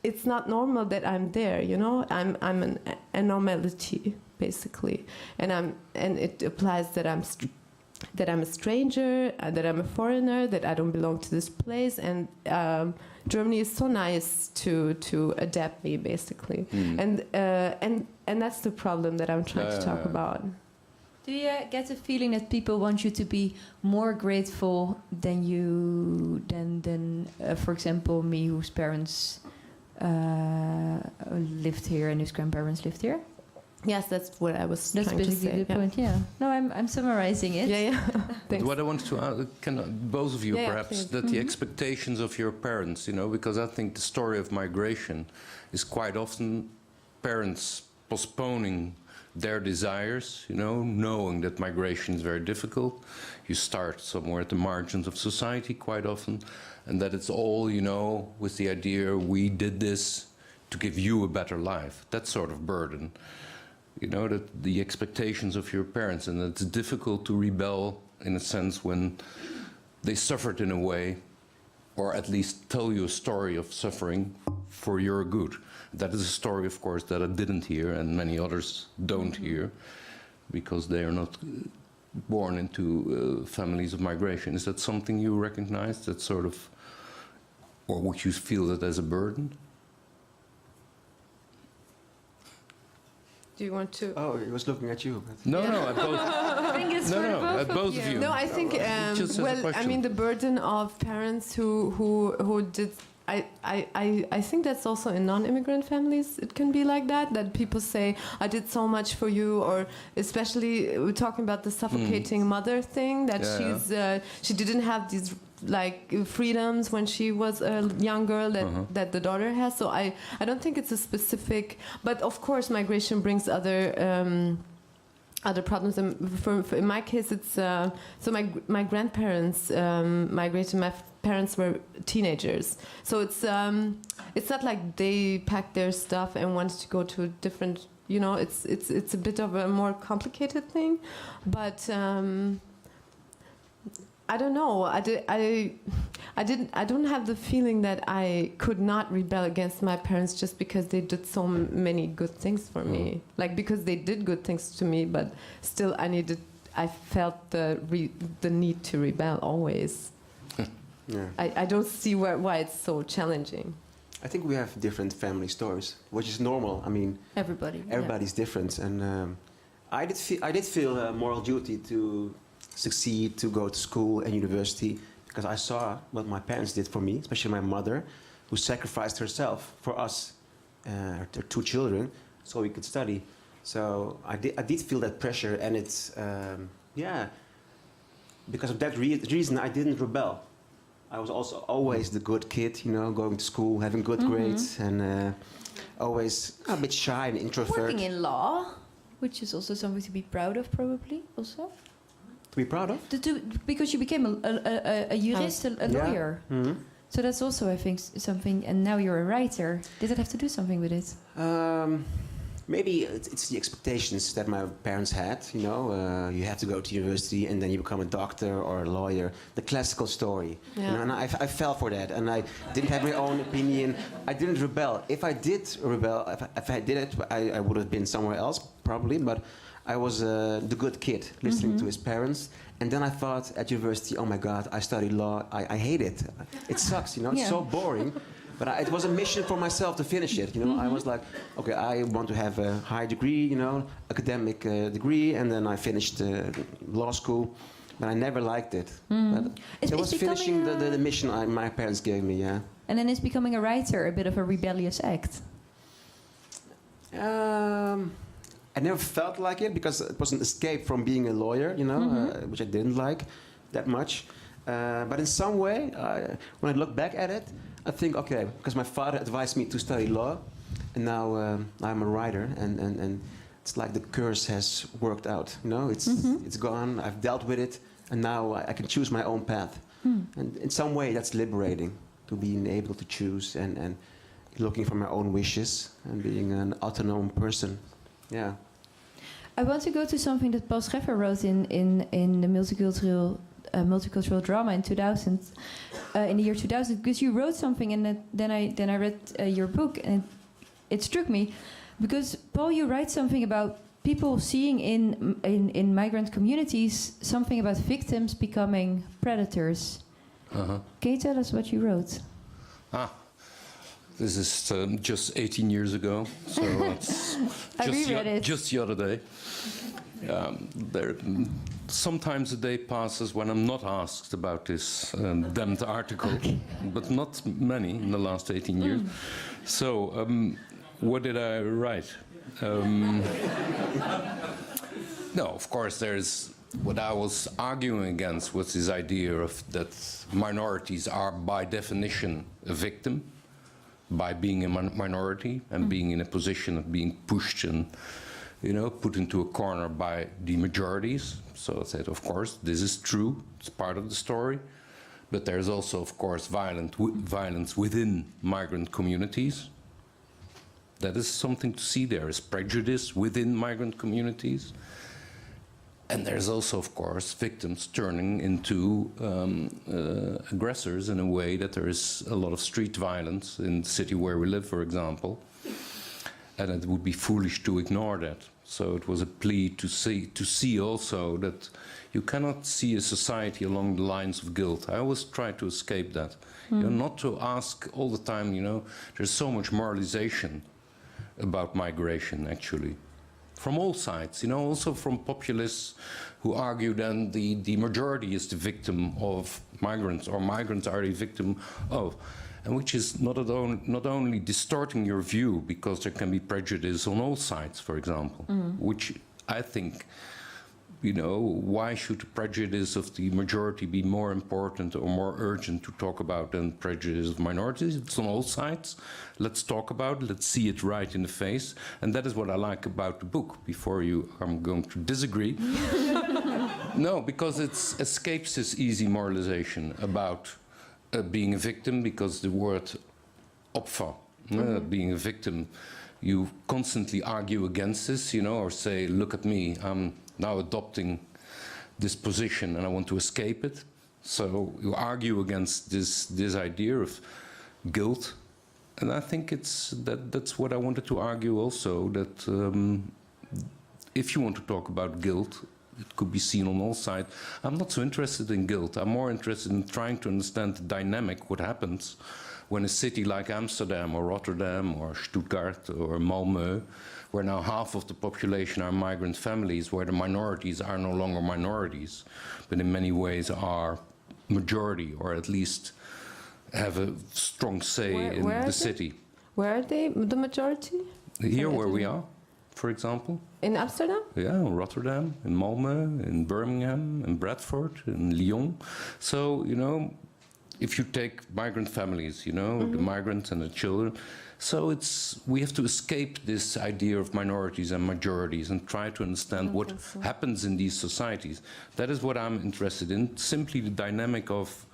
it's not normal that I'm there, I'm an anomaly basically, and it implies that I'm a stranger, that I'm a foreigner, that I don't belong to this place, and Germany is so nice to adapt me basically, and that's the problem that I'm trying to talk about. Do you get the feeling that people want you to be more grateful than for example, me, whose parents lived here and whose grandparents lived here? Yes, that's what I was trying to say. That's basically the point, yeah. No, I'm summarizing it. Yeah. But what I wanted to ask, both of you perhaps, that the expectations of your parents, because I think the story of migration is quite often parents postponing their desires, knowing that migration is very difficult. You start somewhere at the margins of society quite often, and that it's all, with the idea we did this to give you a better life. That sort of burden, that the expectations of your parents, and it's difficult to rebel in a sense when they suffered in a way, or at least tell you a story of suffering for your good. That is a story, of course, that I didn't hear, and many others don't hear, because they are not born into families of migration. Is that something you recognize, that sort of, or would you feel that as a burden? Do you want to? Oh, he was looking at you. No, at both. I think it's at both of you. No, I think. The burden of parents who did. I think that's also in non-immigrant families. It can be like that. That people say, "I did so much for you," or especially we're talking about the suffocating mother thing. That she didn't have these freedoms when she was a young girl that the daughter has. So I don't think it's a specific. But of course, migration brings other problems. In my case, it's so my grandparents migrated. My parents were teenagers, so it's not like they packed their stuff and wanted to go to a different. It's a bit of a more complicated thing, but. I don't know. I don't have the feeling that I could not rebel against my parents just because they did so many good things for me. Because they did good things to me, but still I felt the need to rebel always. Yeah. I don't see why it's so challenging. I think we have different family stories, which is normal. I mean, everybody's different, and I did feel a moral duty to succeed, to go to school and university, because I saw what my parents did for me, especially my mother, who sacrificed herself for us, her 2 children, so we could study. So I did feel that pressure, and it's, yeah, because of that reason I didn't rebel. I was also always the good kid, you know, going to school, having good grades, and always a bit shy and introvert. Working in law, which is also something to be proud of, probably, also. To be proud of? Because you became a jurist, a lawyer. Mm-hmm. So that's also, I think, something, and now you're a writer. Did it have to do something with it? Maybe it's the expectations that my parents had, you know, you have to go to university and then you become a doctor or a lawyer, the classical story. Yeah. You know, and I fell for that, and I didn't have my own opinion. I didn't rebel. If I did rebel, if I did it, I would have been somewhere else, probably, but I was the good kid, listening to his parents. And then I thought at university, oh my God, I studied law, I hate it. It sucks, you know, it's so boring. But it was a mission for myself to finish it, you know. I was like, okay, I want to have a high degree, you know, academic degree, and then I finished law school, but I never liked it. But it was finishing the mission my parents gave me, yeah. And then is becoming a writer a bit of a rebellious act? I never felt like it, because it was an escape from being a lawyer, you know, which I didn't like that much. But in some way, when I look back at it, I think, okay, because my father advised me to study law, and now I'm a writer, and it's like the curse has worked out. You know, it's gone. I've dealt with it, and now I can choose my own path. And in some way, that's liberating, to being able to choose and looking for my own wishes and being an autonomous person. Yeah. I want to go to something that Paul Scheffer wrote in the multicultural drama in 2000, in the year 2000, because you wrote something, and then I read your book, and it struck me, because Paul, you write something about people seeing in migrant communities something about victims becoming predators. Can you tell us what you wrote? This is just 18 years ago, so it's just the other day. Sometimes a day passes when I'm not asked about this damned article, but not many in the last 18 years. So, what did I write? No, of course, there's what I was arguing against was this idea of that minorities are by definition a victim by being a minority and being in a position of being pushed and, you know, put into a corner by the majorities. So I said, of course, this is true. It's part of the story. But there's also, of course, violence within migrant communities. That is something to see. There is prejudice within migrant communities. And there's also, of course, victims turning into aggressors in a way that there is a lot of street violence in the city where we live, for example. And it would be foolish to ignore that. So it was a plea to see also that you cannot see a society along the lines of guilt. I always try to escape that. You know, not to ask all the time, you know, there's so much moralization about migration, actually. From all sides, you know, also from populists who argue then the majority is the victim of migrants, or migrants are the victim of, and which is not only distorting your view, because there can be prejudice on all sides, for example, which I think, you know, why should the prejudice of the majority be more important or more urgent to talk about than prejudice of minorities? It's on all sides. Let's talk about it. Let's see it right in the face. And that is what I like about the book. Before I'm going to disagree. No, because it escapes this easy moralization about being a victim, because the word opfer, being a victim, you constantly argue against this, you know, or say, look at me, I'm now adopting this position and I want to escape it. So you argue against this idea of guilt. And I think that's what I wanted to argue also, that if you want to talk about guilt, it could be seen on all sides. I'm not so interested in guilt. I'm more interested in trying to understand the dynamic, what happens when a city like Amsterdam or Rotterdam or Stuttgart or Malmö, where now half of the population are migrant families, where the minorities are no longer minorities, but in many ways are majority, or at least have a strong say in the city. Where are they, the majority? Here where we are, for example. In Amsterdam? Yeah, in Rotterdam, in Malmö, in Birmingham, in Bradford, in Lyon. So, you know, if you take migrant families, you know, the migrants and the children, so we have to escape this idea of minorities and majorities and try to understand what happens in these societies. That is what I'm interested in, simply the dynamic of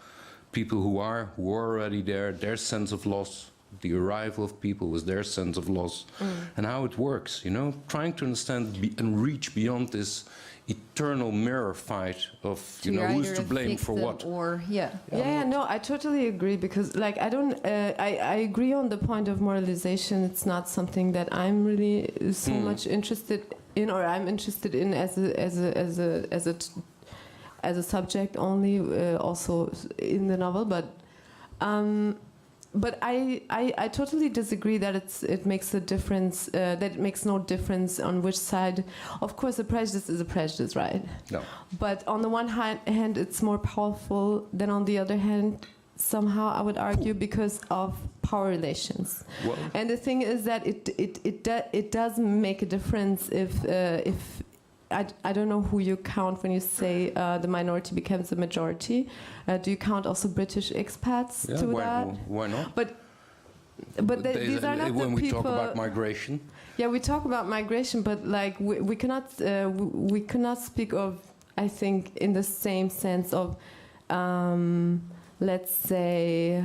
people who are already there, their sense of loss, the arrival of people with their sense of loss, and how it works, you know, trying to understand and reach beyond this eternal mirror fight of, you know, who's to blame for what. Or, No, I totally agree, because, like, I agree on the point of moralization. It's not something that I'm really so much interested in, or I'm interested in as a subject only, also in the novel, but I totally disagree that it makes a difference, that it makes no difference on which side. Of course, a prejudice is a prejudice, right? No. But on the one hand, it's more powerful than on the other hand, somehow, I would argue, because of power relations. Well, and the thing is that it does make a difference if I don't know who you count when you say the minority becomes the majority. Do you count also British expats to that? Why not? But these are not when the we people. talk about migration. Yeah, we talk about migration, but like we cannot speak of, I think, in the same sense of, let's say,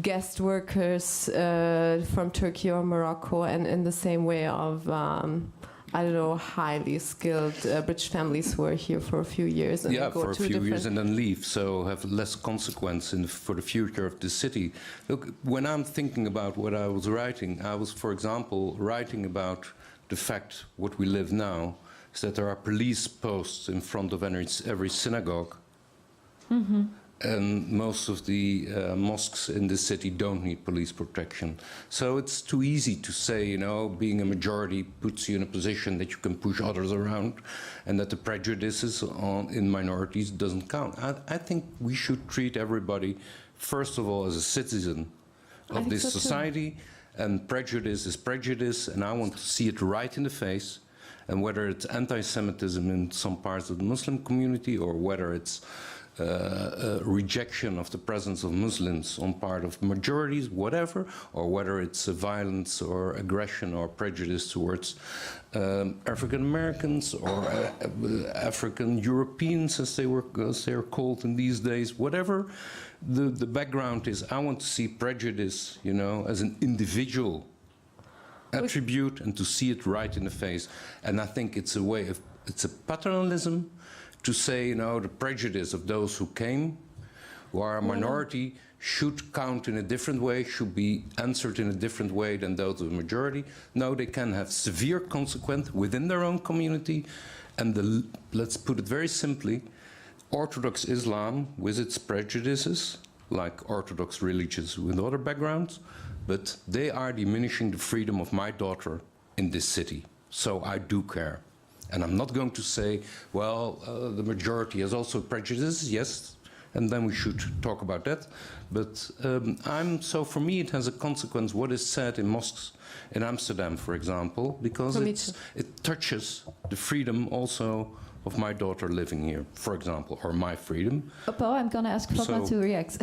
guest workers from Turkey or Morocco, and in the same way of I don't know, highly skilled British families who are here for a few years and go for a to few years and then leave, so have less consequence for the future of the city. Look, when I'm thinking about what I was writing, I was, for example, writing about the fact what we live now is that there are police posts in front of every synagogue. And most of the mosques in the city don't need police protection. So it's too easy to say, you know, being a majority puts you in a position that you can push others around, and that the prejudices in minorities doesn't count. I think we should treat everybody, first of all, as a citizen of this society, and prejudice is prejudice, and I want to see it right in the face. And whether it's anti-Semitism in some parts of the Muslim community, or whether it's rejection of the presence of Muslims on part of majorities, whatever, or whether it's violence or aggression or prejudice towards African Americans or African Europeans, as they are called in these days, whatever the background is, I want to see prejudice, you know, as an individual attribute and to see it right in the face. And I think it's a way of, it's a paternalism to say, you know, the prejudice of those who came, who are a minority, should count in a different way, should be answered in a different way than those of the majority. No, they can have severe consequence within their own community. And let's put it very simply, Orthodox Islam, with its prejudices, like Orthodox religions with other backgrounds, but they are diminishing the freedom of my daughter in this city. So I do care. And I'm not going to say, well, the majority has also prejudices, yes, and then we should talk about that. But so for me, it has a consequence what is said in mosques in Amsterdam, for example, because it touches the freedom also of my daughter living here, for example, or my freedom. Paul, I'm going to ask Fatma to react.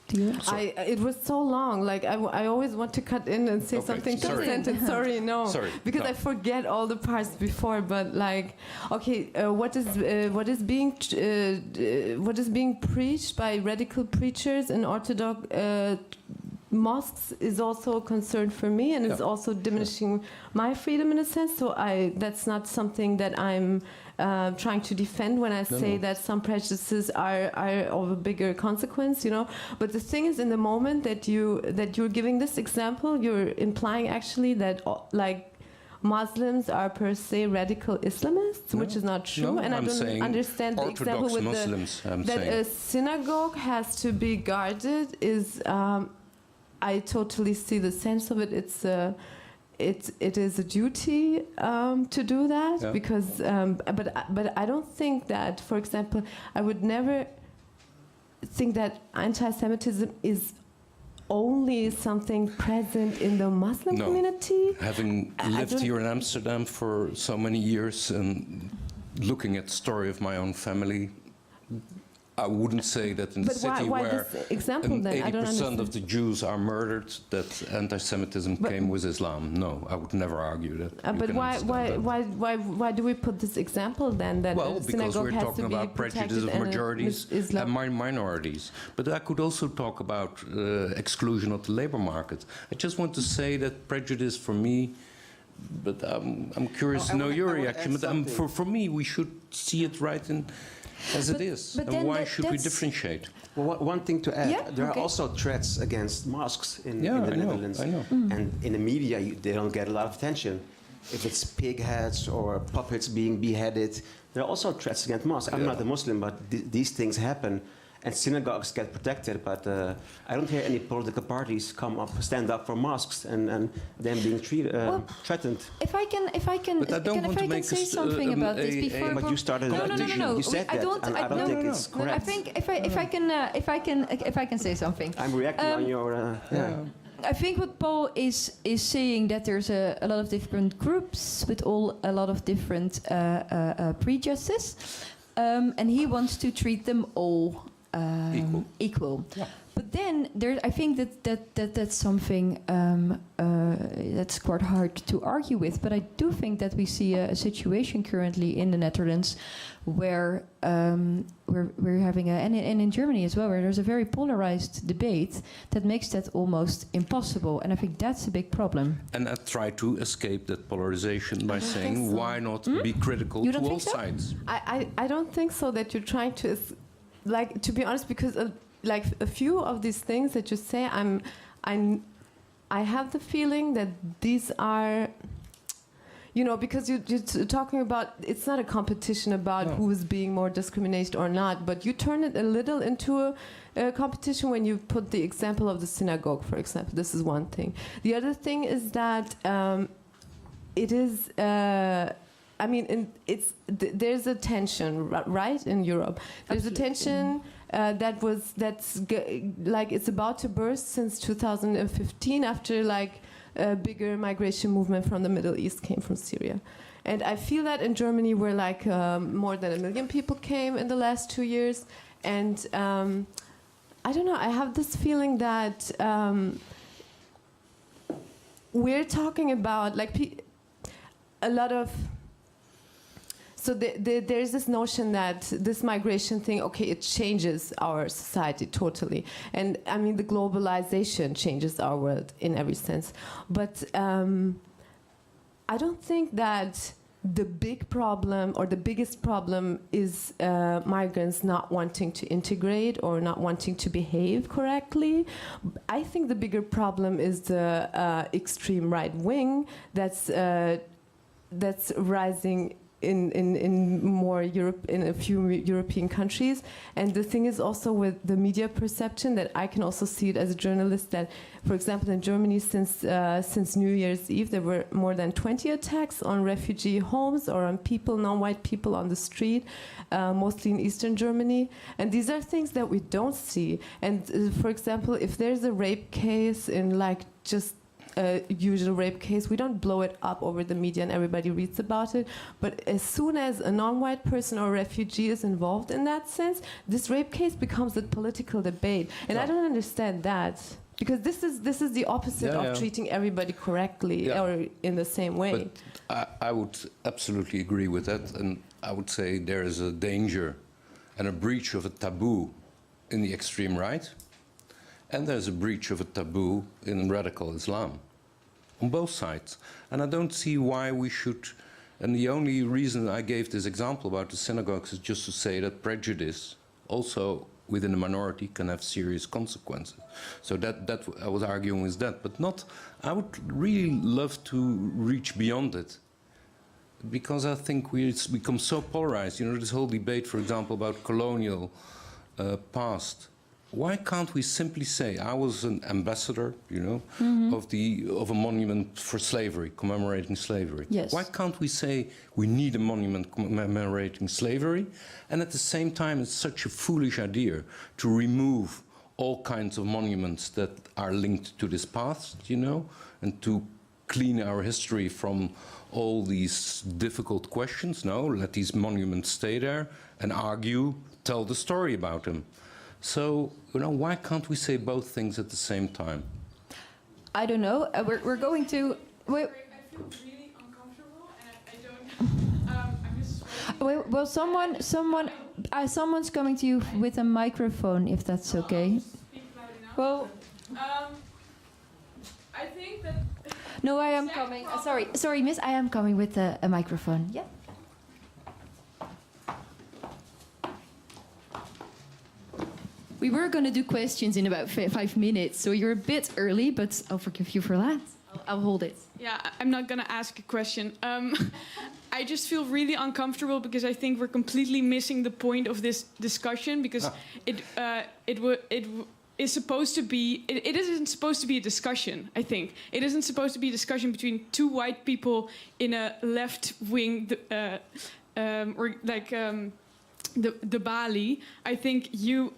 It was so long. Like I always want to cut in and say something to a sentence. Sorry, no, because I forget all the parts before. But like, okay, what is being preached by radical preachers in Orthodox mosques is also a concern for me, and it's also diminishing my freedom in a sense. So that's not something that I'm trying to defend when I say that some prejudices are of a bigger consequence, you know. But the thing is, in the moment that you're giving this example, you're implying actually that like Muslims are per se radical Islamists, which is not true. No, and I don't understand the example with Muslims, that a synagogue has to be guarded is. I totally see the sense of it. it is a duty to do that, Yeah. because but I don't think that, for example, I would never think that anti-Semitism is only something present in the Muslim No. community. Having I lived don't- here in Amsterdam for so many years and looking at the story of my own family, I wouldn't say that in the But why- city why where this example then? I don't 80% of understand. the Jews are murdered, that anti-Semitism But- came with Islam. No, I would never argue that. You But can understand that. why do we put this example then? That Well, a because synagogue we're has talking to be about prejudice protected of and majorities Islam. and minorities. But I could also talk about exclusion of the labor market. I just want to say that prejudice for me, but I'm curious Oh, to I know wanna- your I wanna reaction. add But something. for me, we should see it right in as it is. but And then why that- should we that's- differentiate? Well, one thing to add, Yeah, there okay. are also threats against mosques in Yeah, the I know, Netherlands. I know. And in the media, they don't get a lot of attention. If it's pig heads or puppets being beheaded, there are also threats against mosques. I'm Yeah. not a Muslim, but these things happen. And synagogues get protected, but I don't hear any political parties stand up for mosques and them being threatened. If I can, But I don't want to make say us, something about this before. But you started no, that no, no, no, issue. no. You said I that, don't. and I don't think it's No, I correct. think if I can say something. I'm reacting on your... I think what Paul is saying, that there's a lot of different groups with a lot of different prejudices, and he wants to treat them all equal. Yeah. But then I think that's something that's quite hard to argue with. But I do think that we see a situation currently in the Netherlands where we're having and in Germany as well, where there's a very polarized debate that makes that almost impossible. And I think that's a big problem. And I try to escape that polarization by saying, think so. why not be critical You to don't all think so? sides? I don't think so, that you're trying to, like, to be honest, because like a few of these things that you say, I have the feeling that these are, you know, because you're talking about, it's not a competition about who is being more discriminated or not, but you turn it a little into a competition when you put the example of the synagogue, for example. This is one thing. The other thing is that it is, I mean, there's a tension, right, in Europe. There's a tension that's like it's about to burst since 2015, after like a bigger migration movement from the Middle East came from Syria. And I feel that in Germany, where like more than 1 million people came in the last 2 years, and I don't know, I have this feeling that we're talking about like a lot of. So there's this notion that this migration thing, okay, it changes our society totally. And I mean, the globalization changes our world in every sense. But I don't think that the big problem or the biggest problem is migrants not wanting to integrate or not wanting to behave correctly. I think the bigger problem is the extreme right wing that's rising in more Europe, in a few European countries. And the thing is also with the media perception, that I can also see it as a journalist, that, for example, in Germany since New Year's Eve, there were more than 20 attacks on refugee homes or on people, non-white people on the street, mostly in Eastern Germany. And these are things that we don't see. And for example, if there's a rape case in like just a usual rape case, we don't blow it up over the media and everybody reads about it. But as soon as a non-white person or refugee is involved in that sense, this rape case becomes a political debate. And I don't understand that. Because this is the opposite of treating everybody correctly or in the same way. But I would absolutely agree with that. And I would say there is a danger and a breach of a taboo in the extreme right. And there's a breach of a taboo in radical Islam. On both sides. And I don't see why we should, and the only reason I gave this example about the synagogues is just to say that prejudice also within a minority can have serious consequences. So that I was arguing with that, but not, I would really love to reach beyond it. Because I think it's become so polarized. You know, this whole debate, for example, about colonial past why can't we simply say, I was an ambassador, you know, of a monument for slavery, commemorating slavery. Yes. Why can't we say we need a monument commemorating slavery? And at the same time, it's such a foolish idea to remove all kinds of monuments that are linked to this past, you know, and to clean our history from all these difficult questions. No, let these monuments stay there and argue, tell the story about them. So, you know, why can't we say both things at the same time? I don't know. We're going to. Wait. I feel really uncomfortable, and I don't. I'm just. Wait, well, someone's coming to you with a microphone, if that's okay. Speak loud enough. Well, I think that. no, I am coming. Sorry, miss. I am coming with a microphone. Yeah. We were going to do questions in about 5 minutes, so you're a bit early, but I'll forgive you for that. I'll hold it. Yeah, I'm not going to ask a question. I just feel really uncomfortable because I think we're completely missing the point of this discussion, because it is supposed to be. It isn't supposed to be a discussion. I think it isn't supposed to be a discussion between two white people in a left-wing or like the Balie. I think you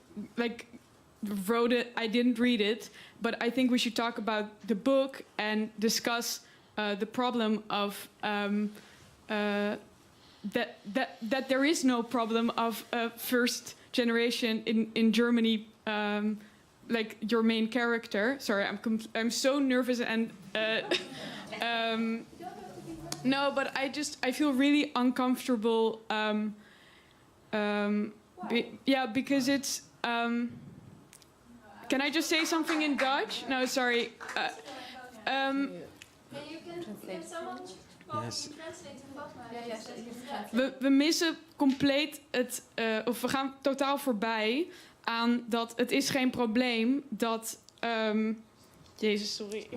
wrote it. I didn't read it, but I think we should talk about the book and discuss the problem of that there is no problem of first generation in Germany. Like your main character. Sorry, I'm so nervous and no, but I feel really uncomfortable. Because it's. Can I just say something in Dutch? No, sorry. Yes. We missen compleet het, of we gaan totaal voorbij aan dat het is geen probleem dat. Jezus, sorry.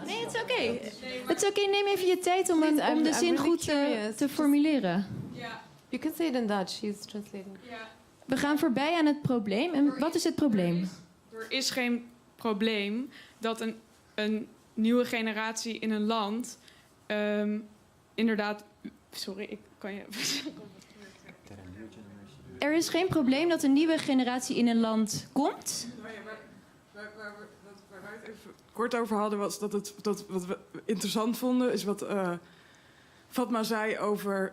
Nee, het is oké. Het is oké. Neem even je tijd om de zin goed te formuleren. Ja. You can say it in Dutch. He's translating. Ja. We gaan voorbij aan het probleem. En wat is het probleem? Er is geen probleem dat een nieuwe generatie in een land inderdaad. Sorry, ik kan je. Er is geen probleem dat een nieuwe generatie in een land komt. Waar we het even kort over hadden, was dat wat we interessant vonden, is wat Fatma zei over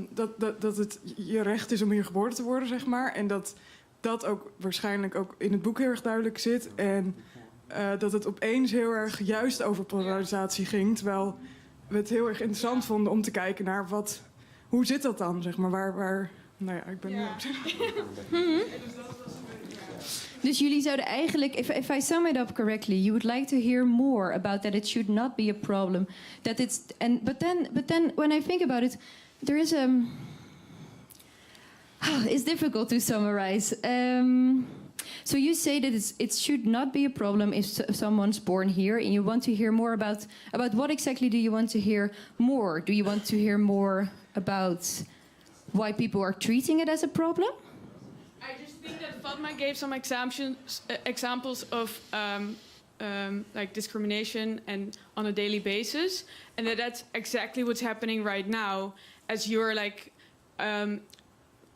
dat het je recht is om hier geboren te worden, zeg maar. En dat ook waarschijnlijk ook in het boek heel erg duidelijk zit. En dat het opeens heel erg juist over polarisatie ging. Terwijl we het heel erg interessant vonden om te kijken naar hoe zit dat dan, zeg maar. Waar nou ja, ik ben nu op. Dus jullie zouden eigenlijk, if I sum it up correctly, you would like to hear more about that it should not be a problem, that it's but then when I think about it, there is it's difficult to summarize. So you say that it should not be a problem if someone's born here, and you want to hear more about what exactly do you want to hear more? Do you want to hear more about why people are treating it as a problem? I just think that Fatma gave some examples of like discrimination and on a daily basis, and that's exactly what's happening right now as you're like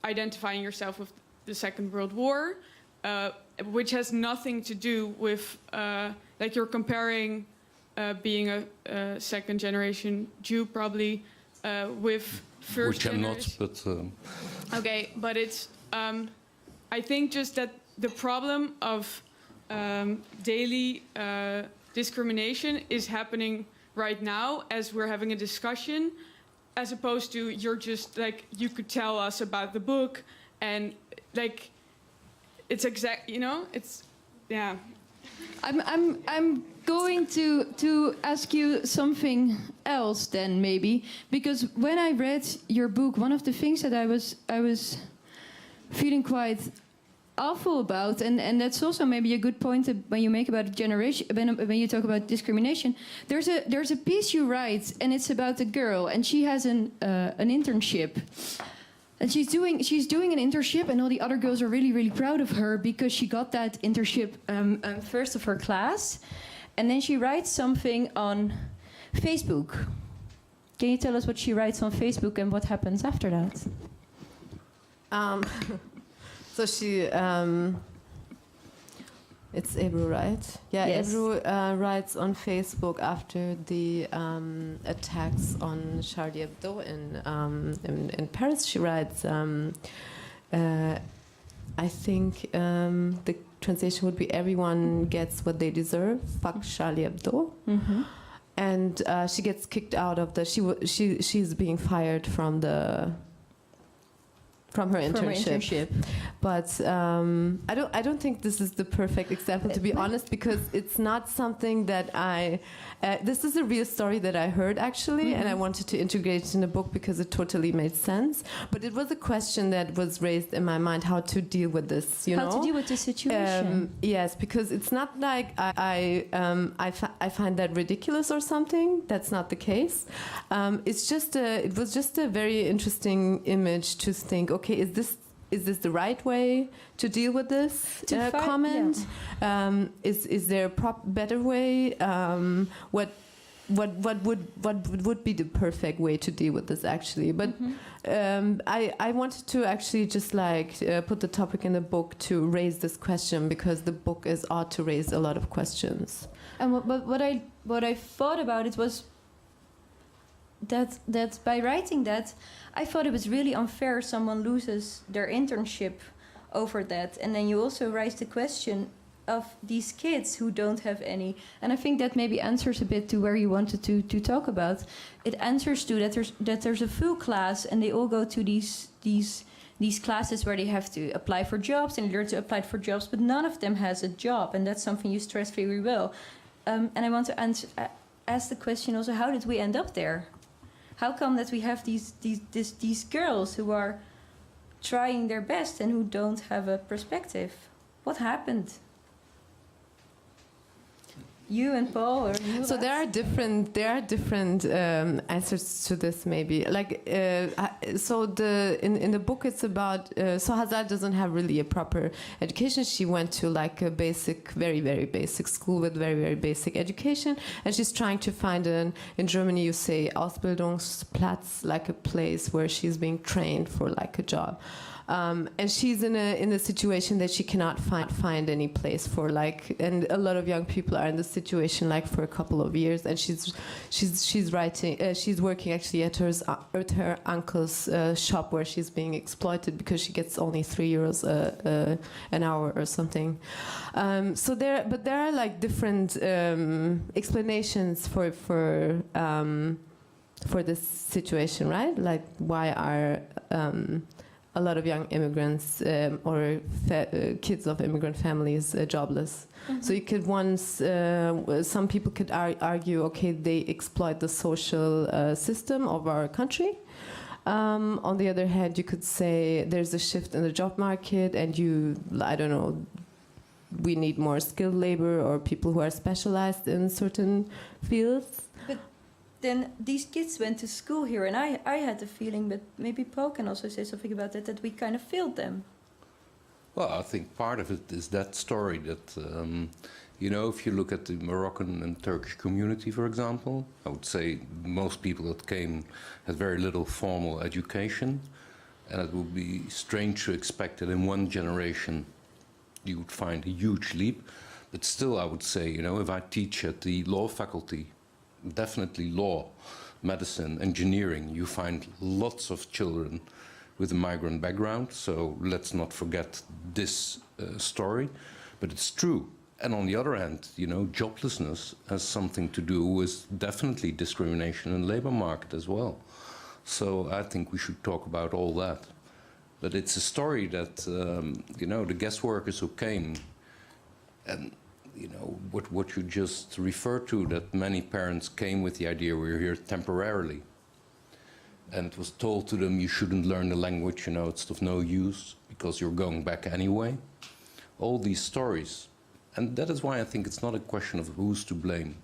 identifying yourself with the Second World War, which has nothing to do with like you're comparing being a second generation Jew probably with first Which I'm generation. not, but Okay, but it's I think just that the problem of daily discrimination is happening right now as we're having a discussion, as opposed to you're just like, you could tell us about the book and like it's exact, you know, it's yeah. I'm going to ask you something else then, maybe, because when I read your book, one of the things that I was feeling quite awful about, and that's also maybe a good point when you make about generation, when you talk about discrimination. There's a piece you write, and it's about a girl, and she has an internship. And she's doing an internship, and all the other girls are really proud of her because she got that internship first of her class. And then she writes something on Facebook. Can you tell us what she writes on Facebook and what happens after that? So she, it's Ebru, right? Yeah, Yes. Ebru writes on Facebook after the attacks on Charlie Hebdo in Paris. She writes, I think the translation would be "Everyone gets what they deserve." Fuck Charlie Hebdo. Mm-hmm. And she gets kicked out of the. She's being fired from her internship. But I don't think this is the perfect example, to be honest, because it's not something that this is a real story that I heard actually, and I wanted to integrate it in the book because it totally made sense. But it was a question that was raised in my mind: how to deal with this, How to deal with the situation? Yes, because it's not like I find that ridiculous or something. That's not the case. It was just a very interesting image to think. Okay, is this the right way to deal with this comment? Yeah. Is there a better way? What would be the perfect way to deal with this actually? But I wanted to actually just put the topic in the book to raise this question because the book ought to raise a lot of questions. And what I thought about it was that by writing that, I thought it was really unfair if someone loses their internship over that. And then you also raise the question of these kids who don't have any. And I think that maybe answers a bit to where you wanted to talk about. It answers to that there's a full class and they all go to these classes where they have to apply for jobs and learn to apply for jobs, but none of them has a job. And that's something you stress very well. And I want to ask the question also, how did we end up there? How come that we have these girls who are trying their best and who don't have a perspective? What happened? You and Paul, or you? So there are different answers to this, maybe. In the book it's about. So Hazal doesn't have really a proper education. She went to a basic, very very basic school with very very basic education, and she's trying to find in Germany you say Ausbildungsplatz, like a place where she's being trained for a job. And she's in a situation that she cannot find any place for, and a lot of young people are in this situation for a couple of years, and she's working actually at her uncle's shop where she's being exploited because she gets only €3 an hour or something. So there are different explanations for this situation, right? Why are a lot of young immigrants or kids of immigrant families jobless. Mm-hmm. So you could some people could argue, okay, they exploit the social system of our country. On the other hand, you could say there's a shift in the job market and we need more skilled labor or people who are specialized in certain fields. Then these kids went to school here, and I had the feeling, but maybe Paul can also say something about that we kind of failed them. Well, I think part of it is that story that, if you look at the Moroccan and Turkish community, for example, I would say most people that came had very little formal education, and it would be strange to expect that in one generation you would find a huge leap. But still, I would say, if I teach at the law faculty, definitely law, medicine, engineering, you find lots of children with a migrant background, so let's not forget this story, but it's true. And on the other hand, joblessness has something to do with definitely discrimination in the labor market as well. So I think we should talk about all that. But it's a story that, the guest workers who came, and what you just referred to, that many parents came with the idea we're here temporarily. And it was told to them, you shouldn't learn the language, it's of no use because you're going back anyway. All these stories. And that is why I think it's not a question of who's to blame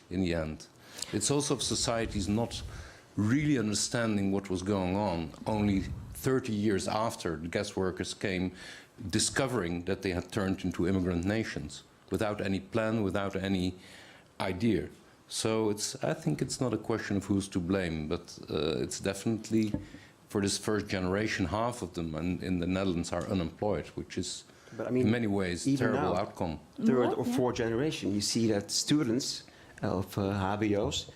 in the end. It's also of societies not really understanding what was going on, only 30 years after the guest workers came, discovering that they had turned into immigrant nations without any plan, without any idea. So I think it's not a question of who's to blame, but it's definitely, for this first generation, half of them in the Netherlands are unemployed, which is but, I mean, in many ways a terrible outcome. Third or fourth generation, you see that students of HBO's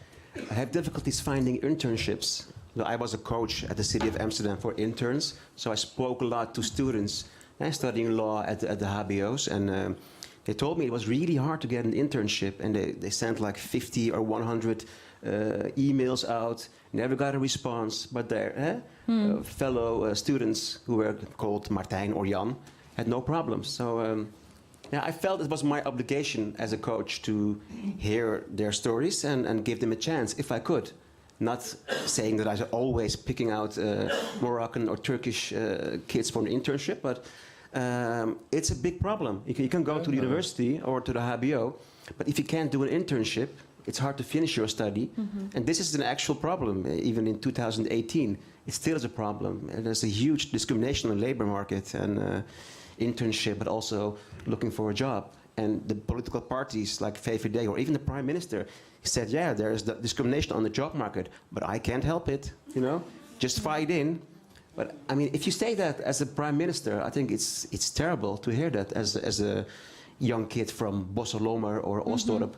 have difficulties finding internships. I was a coach at the city of Amsterdam for interns, so I spoke a lot to students studying law at the HBO's, and they told me it was really hard to get an internship, and they sent like 50 or 100 emails out, never got a response, but their fellow students who were called Martijn or Jan had no problems. So yeah, I felt it was my obligation as a coach to hear their stories and give them a chance if I could. Not saying that I was always picking out Moroccan or Turkish kids for an internship, but it's a big problem. You can go to the university or to the HBO, but if you can't do an internship, it's hard to finish your study. And this is an actual problem. Even in 2018, it still is a problem. And there's a huge discrimination in the labor market and internship, but also looking for a job. And the political parties like VVD or even the Prime Minister said, yeah, there is discrimination on the job market, but I can't help it, you know, just fight in. But I mean, if you say that as a Prime Minister, I think it's terrible to hear that as a young kid from Bosselommer or Oostdorp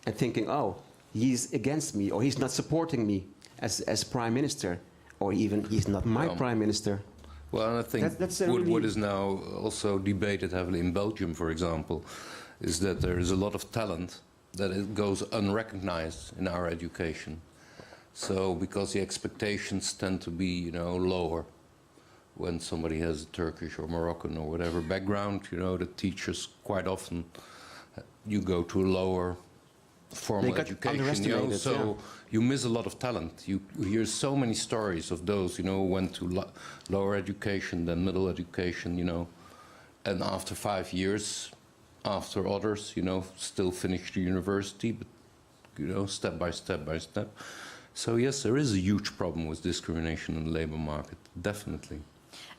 and thinking, oh, he's against me or he's not supporting me as Prime Minister, or even he's not my Prime Minister. Well, and I think that's what is now also debated heavily in Belgium, for example, is that there is a lot of talent that it goes unrecognized in our education. So because the expectations tend to be, you know, lower when somebody has a Turkish or Moroccan or whatever background, you know, the teachers quite often, you go to a lower formal education, you know, so you miss a lot of talent. You hear so many stories of those, you know, who went to lower education, then middle education, you know, and after 5 years, after others, you know, still finish the university, but, you know, step by step by step. So yes, there is a huge problem with discrimination in the labor market, definitely.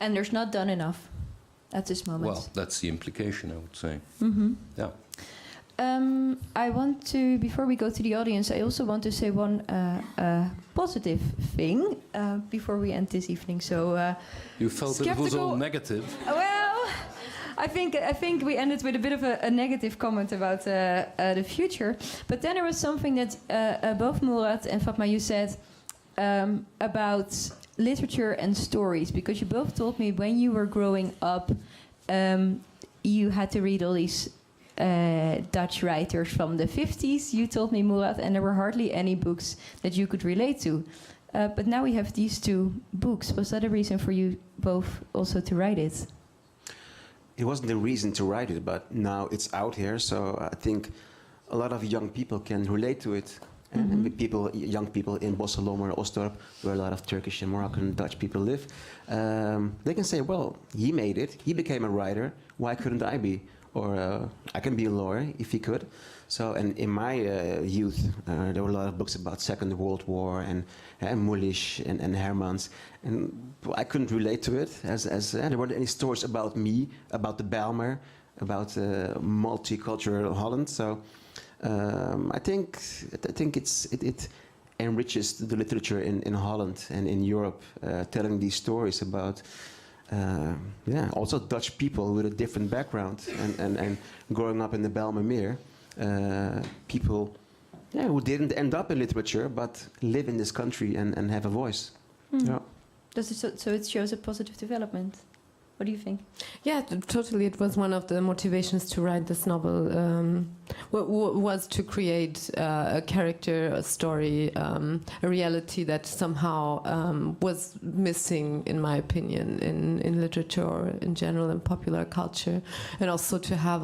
And there's not done enough at this moment. Well, that's the implication, I would say. Yeah. I want to, before we go to the audience, I also want to say one positive thing before we end this evening. So you felt it was all negative. Well, I think we ended with a bit of a negative comment about the future. But then there was something that both Murat and Fatma, you said about literature and stories, because you both told me when you were growing up, you had to read all these Dutch writers from the 50s, you told me, Murat, and there were hardly any books that you could relate to. But now we have these two books. Was that a reason for you both also to write it? It wasn't the reason to write it, but now it's out here, so I think a lot of young people can relate to it. And young people in Bosselommer, Oostdorp, where a lot of Turkish and Moroccan Dutch people live, they can say, well, he made it, he became a writer, why couldn't I be? Or I can be a lawyer if he could. So, and in my youth, there were a lot of books about Second World War and Mullisch and Hermans, and I couldn't relate to it. As there weren't any stories about me, about the Bijlmer, about multicultural Holland. So, I think it enriches the literature in Holland and in Europe, telling these stories about. Also Dutch people with a different background and growing up in the Bijlmer, people who didn't end up in literature but live in this country and have a voice. Yeah. So it shows a positive development. What do you think? Yeah, totally. It was one of the motivations to write this novel. Was to create a character, a story, a reality that somehow was missing, in my opinion, in literature or in general in popular culture, and also to have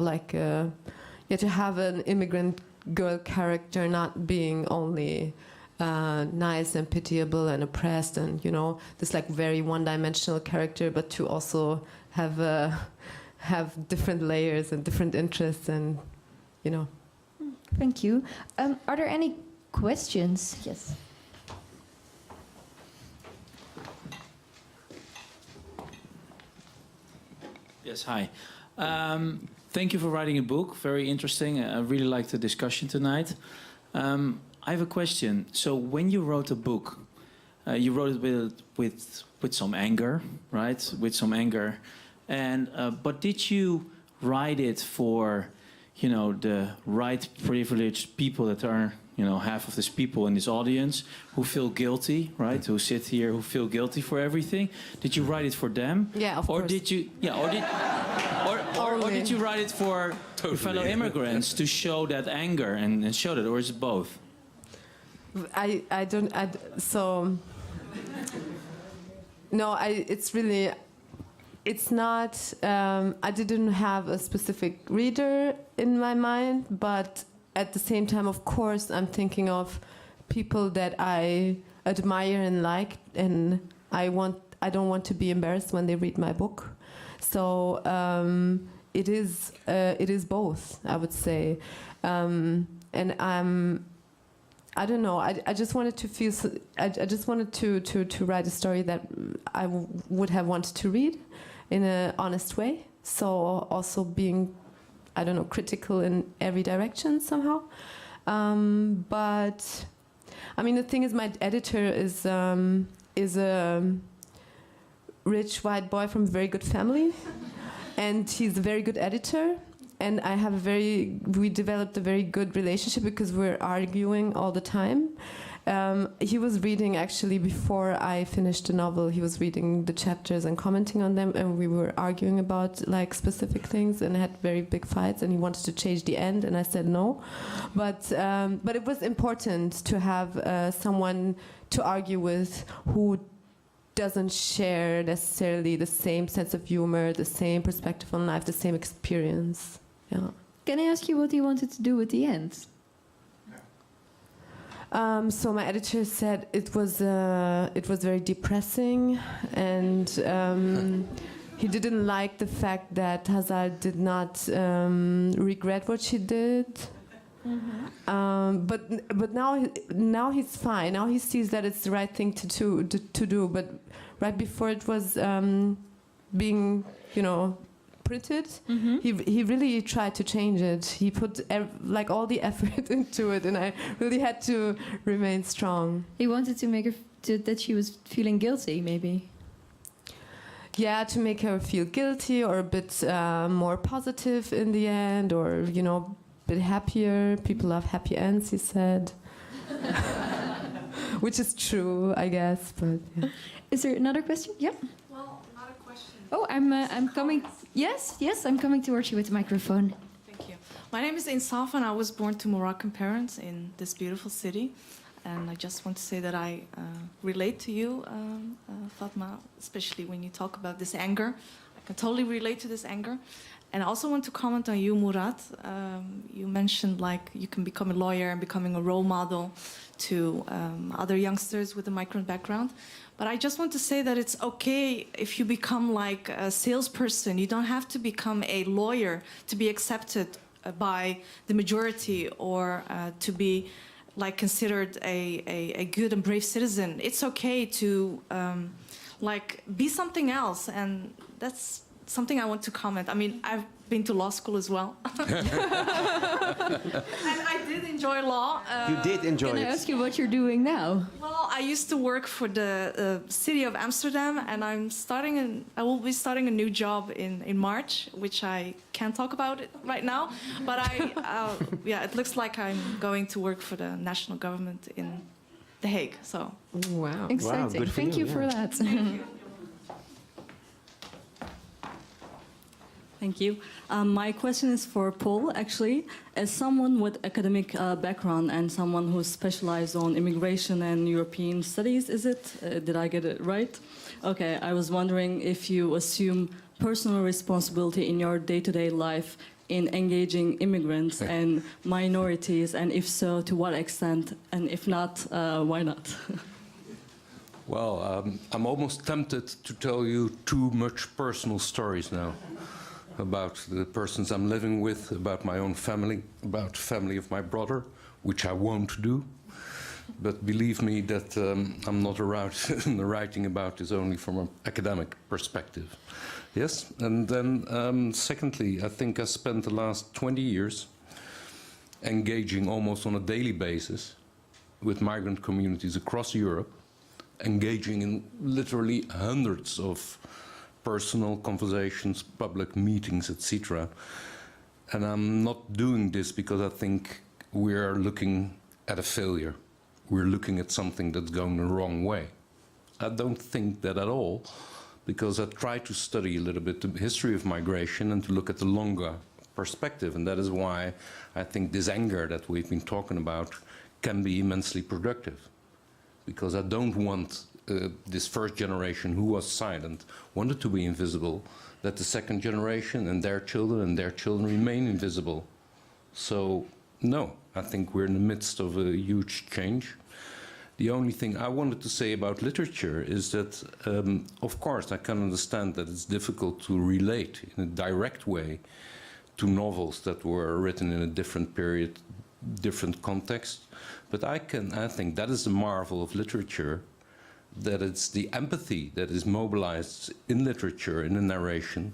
to have an immigrant girl character not being only nice and pitiable and oppressed and, you know, this like very one-dimensional character, but to also have different layers and different interests and, you know. Thank you. Are there any questions? Yes. Yes, hi. Thank you for writing a book. Very interesting. I really liked the discussion tonight. I have a question. So when you wrote a book, you wrote it with some anger, right? With some anger. And but did you write it for, you know, the right privileged people that are, you know, half of these people in this audience who feel guilty, right? Who sit here, who feel guilty for everything. Did you write it for them? Yeah, of course. Or did you, yeah, or did you write it for your fellow immigrants to show that anger and show that, or is it both? It's not, I didn't have a specific reader in my mind, but at the same time, of course, I'm thinking of people that I admire and like, and I don't want to be embarrassed when they read my book. So it is both, I would say, and I don't know. I just wanted to feel. I just wanted to write a story that I would have wanted to read in an honest way. So also being, I don't know, critical in every direction somehow. But I mean, the thing is, my editor is a rich white boy from a very good family, and he's a very good editor. And we developed a very good relationship because we're arguing all the time. He was reading, actually, before I finished the novel, he was reading the chapters and commenting on them, and we were arguing about like specific things and had very big fights, and he wanted to change the end, and I said no. But it was important to have someone to argue with who doesn't share necessarily the same sense of humor, the same perspective on life, the same experience. Yeah. Can I ask you what you wanted to do at the end? So my editor said it was very depressing, and he didn't like the fact that Hazal did not regret what she did. Mm-hmm. But now he's fine. Now he sees that it's the right thing to do. But right before it was being, you know, printed, mm-hmm. he really tried to change it. He put like all the effort into it, and I really had to remain strong. He wanted to make her that she was feeling guilty, maybe. Yeah, to make her feel guilty or a bit more positive in the end, or, you know, a bit happier. People love happy ends, he said. Which is true, I guess. But yeah. Is there another question? Yeah. Well, not a question. Oh, I'm coming. Yes, I'm coming towards you with the microphone. Thank you. My name is Enstranged, and I was born to Moroccan parents in this beautiful city. And I just want to say that I relate to you, Fatma, especially when you talk about this anger. I can totally relate to this anger. And I also want to comment on you, Murat. You mentioned like you can become a lawyer and becoming a role model to other youngsters with a migrant background. But I just want to say that it's okay if you become like a salesperson. You don't have to become a lawyer to be accepted by the majority or to be like considered a good and brave citizen. It's okay to like be something else, and that's something I want to comment. I mean, I've been to law school as well. And I did enjoy law. You did enjoy it. Can I ask you what you're doing now? Well, I used to work for the city of Amsterdam, and I will be starting a new job in March, which I can't talk about it right now. But yeah, it looks like I'm going to work for the national government in The Hague. So wow, exciting! Wow, Thank you for that. Thank you. Thank you. My question is for Paul, actually. As someone with academic background and someone who's specialized on immigration and European studies, is it? Did I get it right? Okay, I was wondering if you assume personal responsibility in your day-to-day life in engaging immigrants and minorities, and if so, to what extent? And if not, why not? Well, I'm almost tempted to tell you too much personal stories now. About the persons I'm living with, about my own family, about the family of my brother, which I won't do. But believe me that I'm not writing about this only from an academic perspective. Yes, and then secondly, I think I spent the last 20 years engaging almost on a daily basis with migrant communities across Europe, engaging in literally hundreds of personal conversations, public meetings, etc. And I'm not doing this because I think we're looking at a failure. We're looking at something that's going the wrong way. I don't think that at all, because I try to study a little bit the history of migration and to look at the longer perspective. And that is why I think this anger that we've been talking about can be immensely productive. Because I don't want this first generation who was silent, wanted to be invisible, that the second generation and their children remain invisible. So, no, I think we're in the midst of a huge change. The only thing I wanted to say about literature is that, of course, I can understand that it's difficult to relate in a direct way to novels that were written in a different period, different context. But I think that is the marvel of literature, that it's the empathy that is mobilized in literature, in the narration,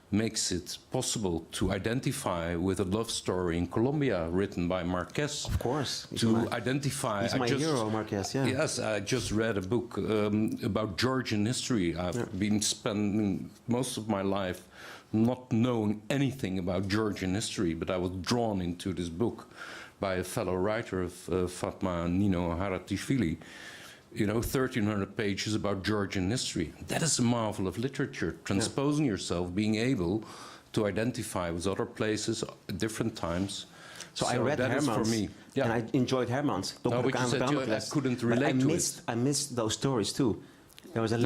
makes it possible to identify with a love story in Colombia written by Marquez. Of course. He's my hero, Marquez, yeah. Yes, I just read a book about Georgian history. I've been spending most of my life not knowing anything about Georgian history, but I was drawn into this book by a fellow writer of Fatma Aydemir. 1,300 pages about Georgian history. That is a marvel of literature, transposing yourself, being able to identify with other places at different times. So I read Hermans, for me. Yeah. And I enjoyed Hermans. No, but you said I couldn't relate to it. I missed those stories too. There was a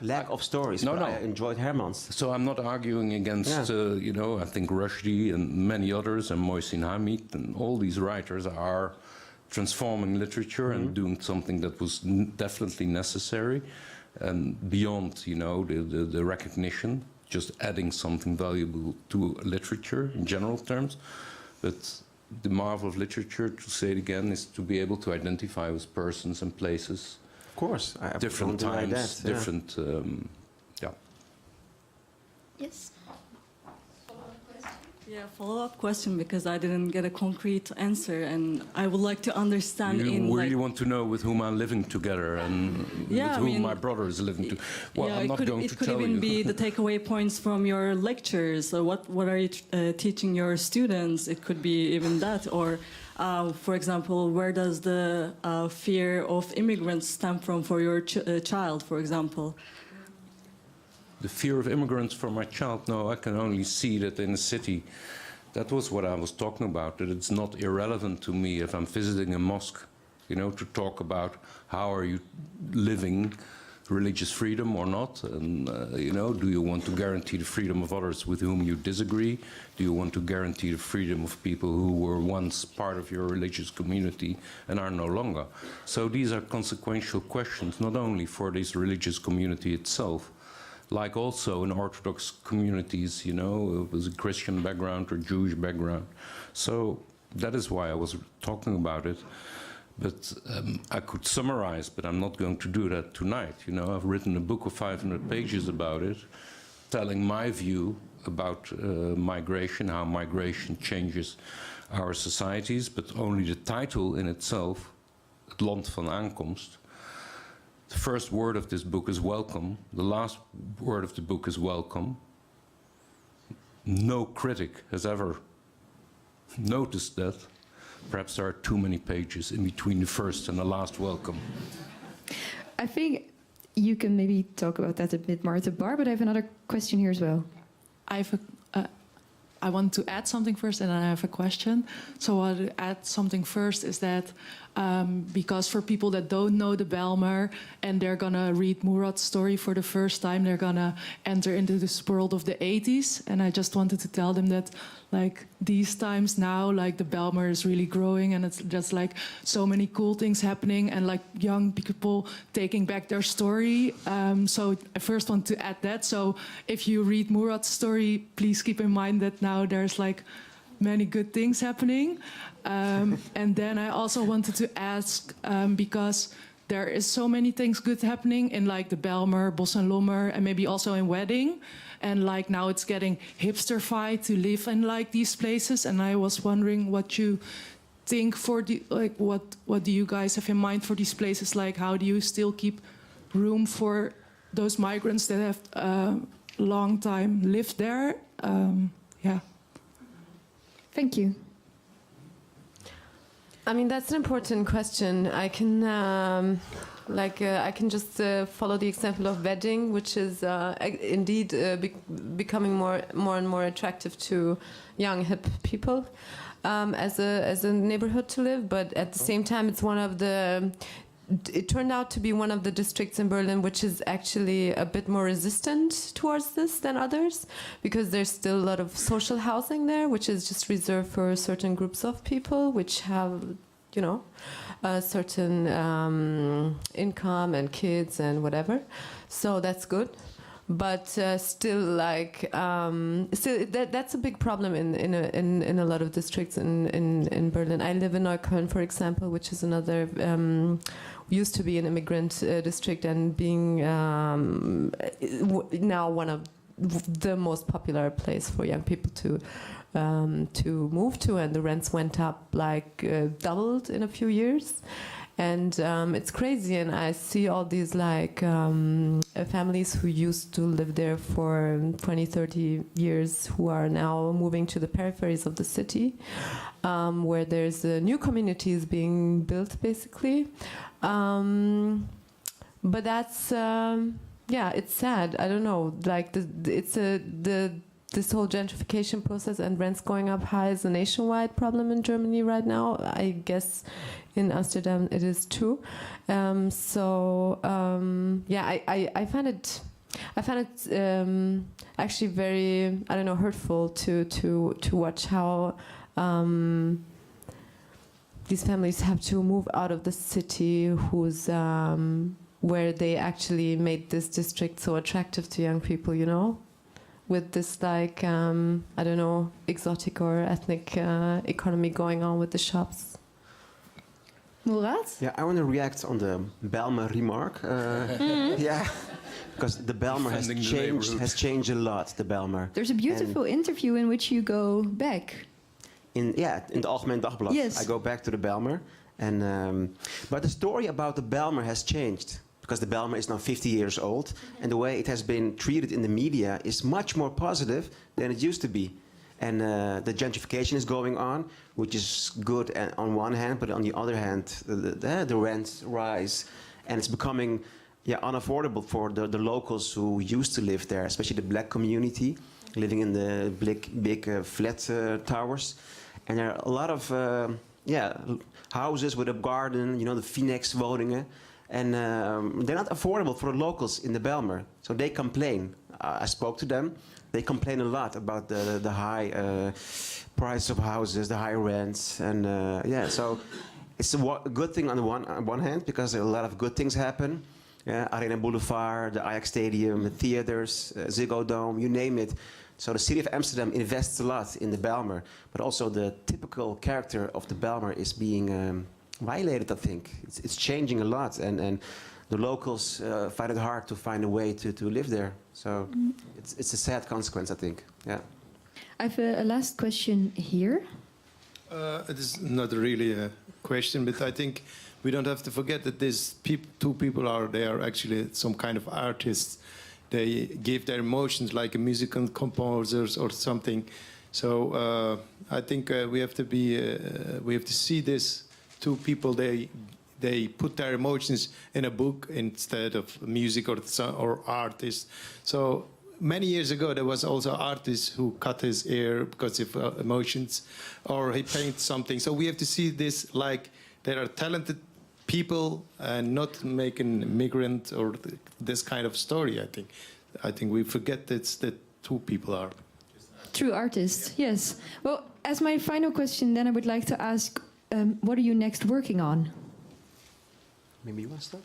lack of stories, but I enjoyed Hermans. So I'm not arguing against, I think Rushdie and many others, and Mohsin Hamid, and all these writers are transforming literature and doing something that was definitely necessary, and beyond, the recognition, just adding something valuable to literature in general terms. But the marvel of literature, to say it again, is to be able to identify with persons and places. Of course, different times, different, Yes. Yeah, follow-up question, because I didn't get a concrete answer, and I would like to understand. You really want to know with whom I'm living together and with whom my brother is living together. Well, I'm not going to tell you. It could even be the takeaway points from your lectures. So what are you teaching your students? It could be even that, or for example, where does the fear of immigrants stem from for your child, for example? The fear of immigrants for my child? No, I can only see that in the city. That was what I was talking about, that it's not irrelevant to me if I'm visiting a mosque, to talk about how are you living religious freedom or not, and, do you want to guarantee the freedom of others with whom you disagree? Do you want to guarantee the freedom of people who were once part of your religious community and are no longer? So these are consequential questions, not only for this religious community itself, like also in Orthodox communities, it was a Christian background or Jewish background. So that is why I was talking about it. But I could summarize, but I'm not going to do that tonight. I've written a book of 500 pages about it, telling my view about migration, how migration changes our societies, but only the title in itself, Het Land van Aankomst. The first word of this book is welcome. The last word of the book is welcome. No critic has ever noticed that. Perhaps there are too many pages in between the first and the last welcome. I think you can maybe talk about that a bit more at the bar, but I have another question here as well. I want to add something first, and then I have a question. So I'll add something first is that because for people that don't know the Bijlmer and they're gonna read Murat's story for the first time, they're gonna enter into this world of the 80s. And I just wanted to tell them that, like, these times now, like, the Bijlmer is really growing, and it's just like so many cool things happening, and like young people taking back their story. So I first want to add that. So if you read Murat's story, please keep in mind that now there's like many good things happening. And then I also wanted to ask, because there is so many things good happening in like the Bijlmer, Bos en Lommer, and maybe also in Wedding. And like now it's getting hipsterfied to live in like these places. And I was wondering what you think for the, like, what do you guys have in mind for these places? Like, how do you still keep room for those migrants that have long time lived there? Yeah. Thank you. I mean, that's an important question. I can, I can just follow the example of Wedding, which is indeed becoming more and more attractive to young, hip people as a neighborhood to live. But at the same time, it's one of the. It turned out to be one of the districts in Berlin which is actually a bit more resistant towards this than others, because there's still a lot of social housing there, which is just reserved for certain groups of people which have, you know, a certain income and kids and whatever. So that's good. But still, like, that's a big problem in a lot of districts in Berlin. I live in Neukölln, for example, which is another used to be an immigrant district and being now one of the most popular place for young people to move to, and the rents went up like doubled in a few years. And it's crazy, and I see all these like families who used to live there for 20, 30 years who are now moving to the peripheries of the city, where there's new communities being built, basically. But that's, yeah, it's sad. I don't know, like this whole gentrification process and rents going up high is a nationwide problem in Germany right now. I guess in Amsterdam it is too. Yeah, I find it actually very, I don't know, hurtful to watch how these families have to move out of the city, who's where they actually made this district so attractive to young people, you know, with this like I don't know, exotic or ethnic economy going on with the shops. Murat? Yeah, I want to react on the Bijlmer remark. Yeah, because the Bijlmer has changed a lot. The Bijlmer. There's a beautiful interview in which you go back. In het Algemeen Dagblad. Yes. I go back to the Bijlmer, and but the story about the Bijlmer has changed. Because the Bijlmer is now 50 years old, and the way it has been treated in the media is much more positive than it used to be. And the gentrification is going on, which is good on one hand, but on the other hand, the rents rise, and it's becoming unaffordable for the locals who used to live there, especially the black community, living in the big flat towers. And there are a lot of houses with a garden, you know, the Phoenix-woningen. And they're not affordable for the locals in the Bijlmer. So they complain. I spoke to them. They complain a lot about the high price of houses, the high rents. And so it's a good thing on one hand, because a lot of good things happen. Arena Boulevard, the Ajax Stadium, the theaters, Ziggo Dome, you name it. So the city of Amsterdam invests a lot in the Bijlmer. But also the typical character of the Bijlmer is being violated, I think. It's changing a lot, and the locals find it hard to find a way to live there. So it's a sad consequence, I think. Yeah. I have a last question here. It is not really a question, but I think we don't have to forget that these two people they are actually some kind of artists. They give their emotions like a musical composers or something. So I think we have to see this. Two people, they put their emotions in a book instead of music or artists. So many years ago, there was also an artist who cut his hair because of emotions, or he painted something. So we have to see this like there are talented people and not making migrant or this kind of story. I think we forget that two people are true artists. Yes. Well, as my final question, then I would like to ask. What are you next working on? Maybe you want to start?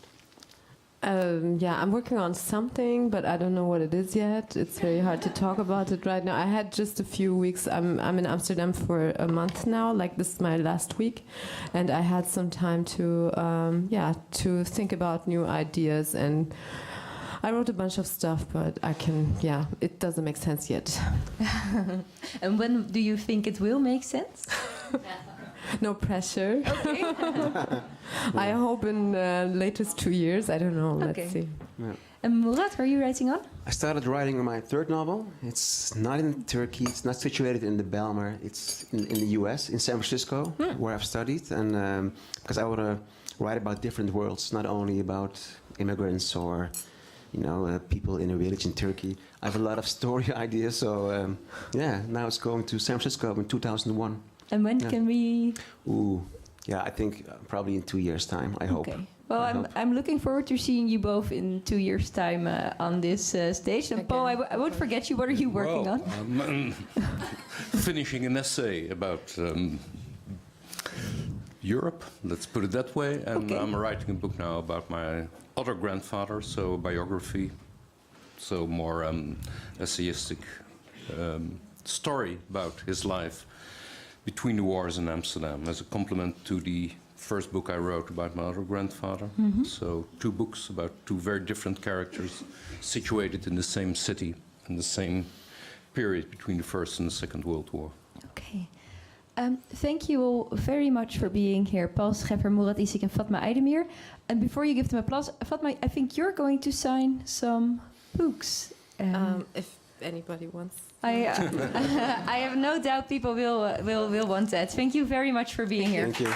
Yeah, I'm working on something, but I don't know what it is yet. It's very hard to talk about it right now. I had just a few weeks. I'm in Amsterdam for a month now. Like, this is my last week, and I had some time to to think about new ideas. And I wrote a bunch of stuff, but it doesn't make sense yet. And when do you think it will make sense? No pressure. Okay. I hope in latest 2 years. I don't know. Okay. Let's see. Yeah. And Murat, are you writing on? I started writing my third novel. It's not in Turkey. It's not situated in the Bijlmer. It's in the U.S., in San Francisco, where I've studied. And because I want to write about different worlds, not only about immigrants or people in a village in Turkey. I have a lot of story ideas. So now it's going to San Francisco in 2001. And when can we? I think probably in 2 years' time, I hope. Okay. Well, I'm looking forward to seeing you both in 2 years' time on this stage. And Paul, I won't forget you. What are you working on? Finishing an essay about Europe, let's put it that way. And I'm writing a book now about my other grandfather, so a biography, so more essayistic story about his life between the wars in Amsterdam, as a complement to the first book I wrote about my other grandfather. So 2 books about 2 very different characters situated in the same city in the same period between the First and the Second World War. Okay. Thank you all very much for being here, Paul Scheffer, Murat Isik, and Fatma Aydemir. And before you give them applause, Fatma, I think you're going to sign some books. If anybody wants. I have no doubt people will want that. Thank you very much for being here. Thank you.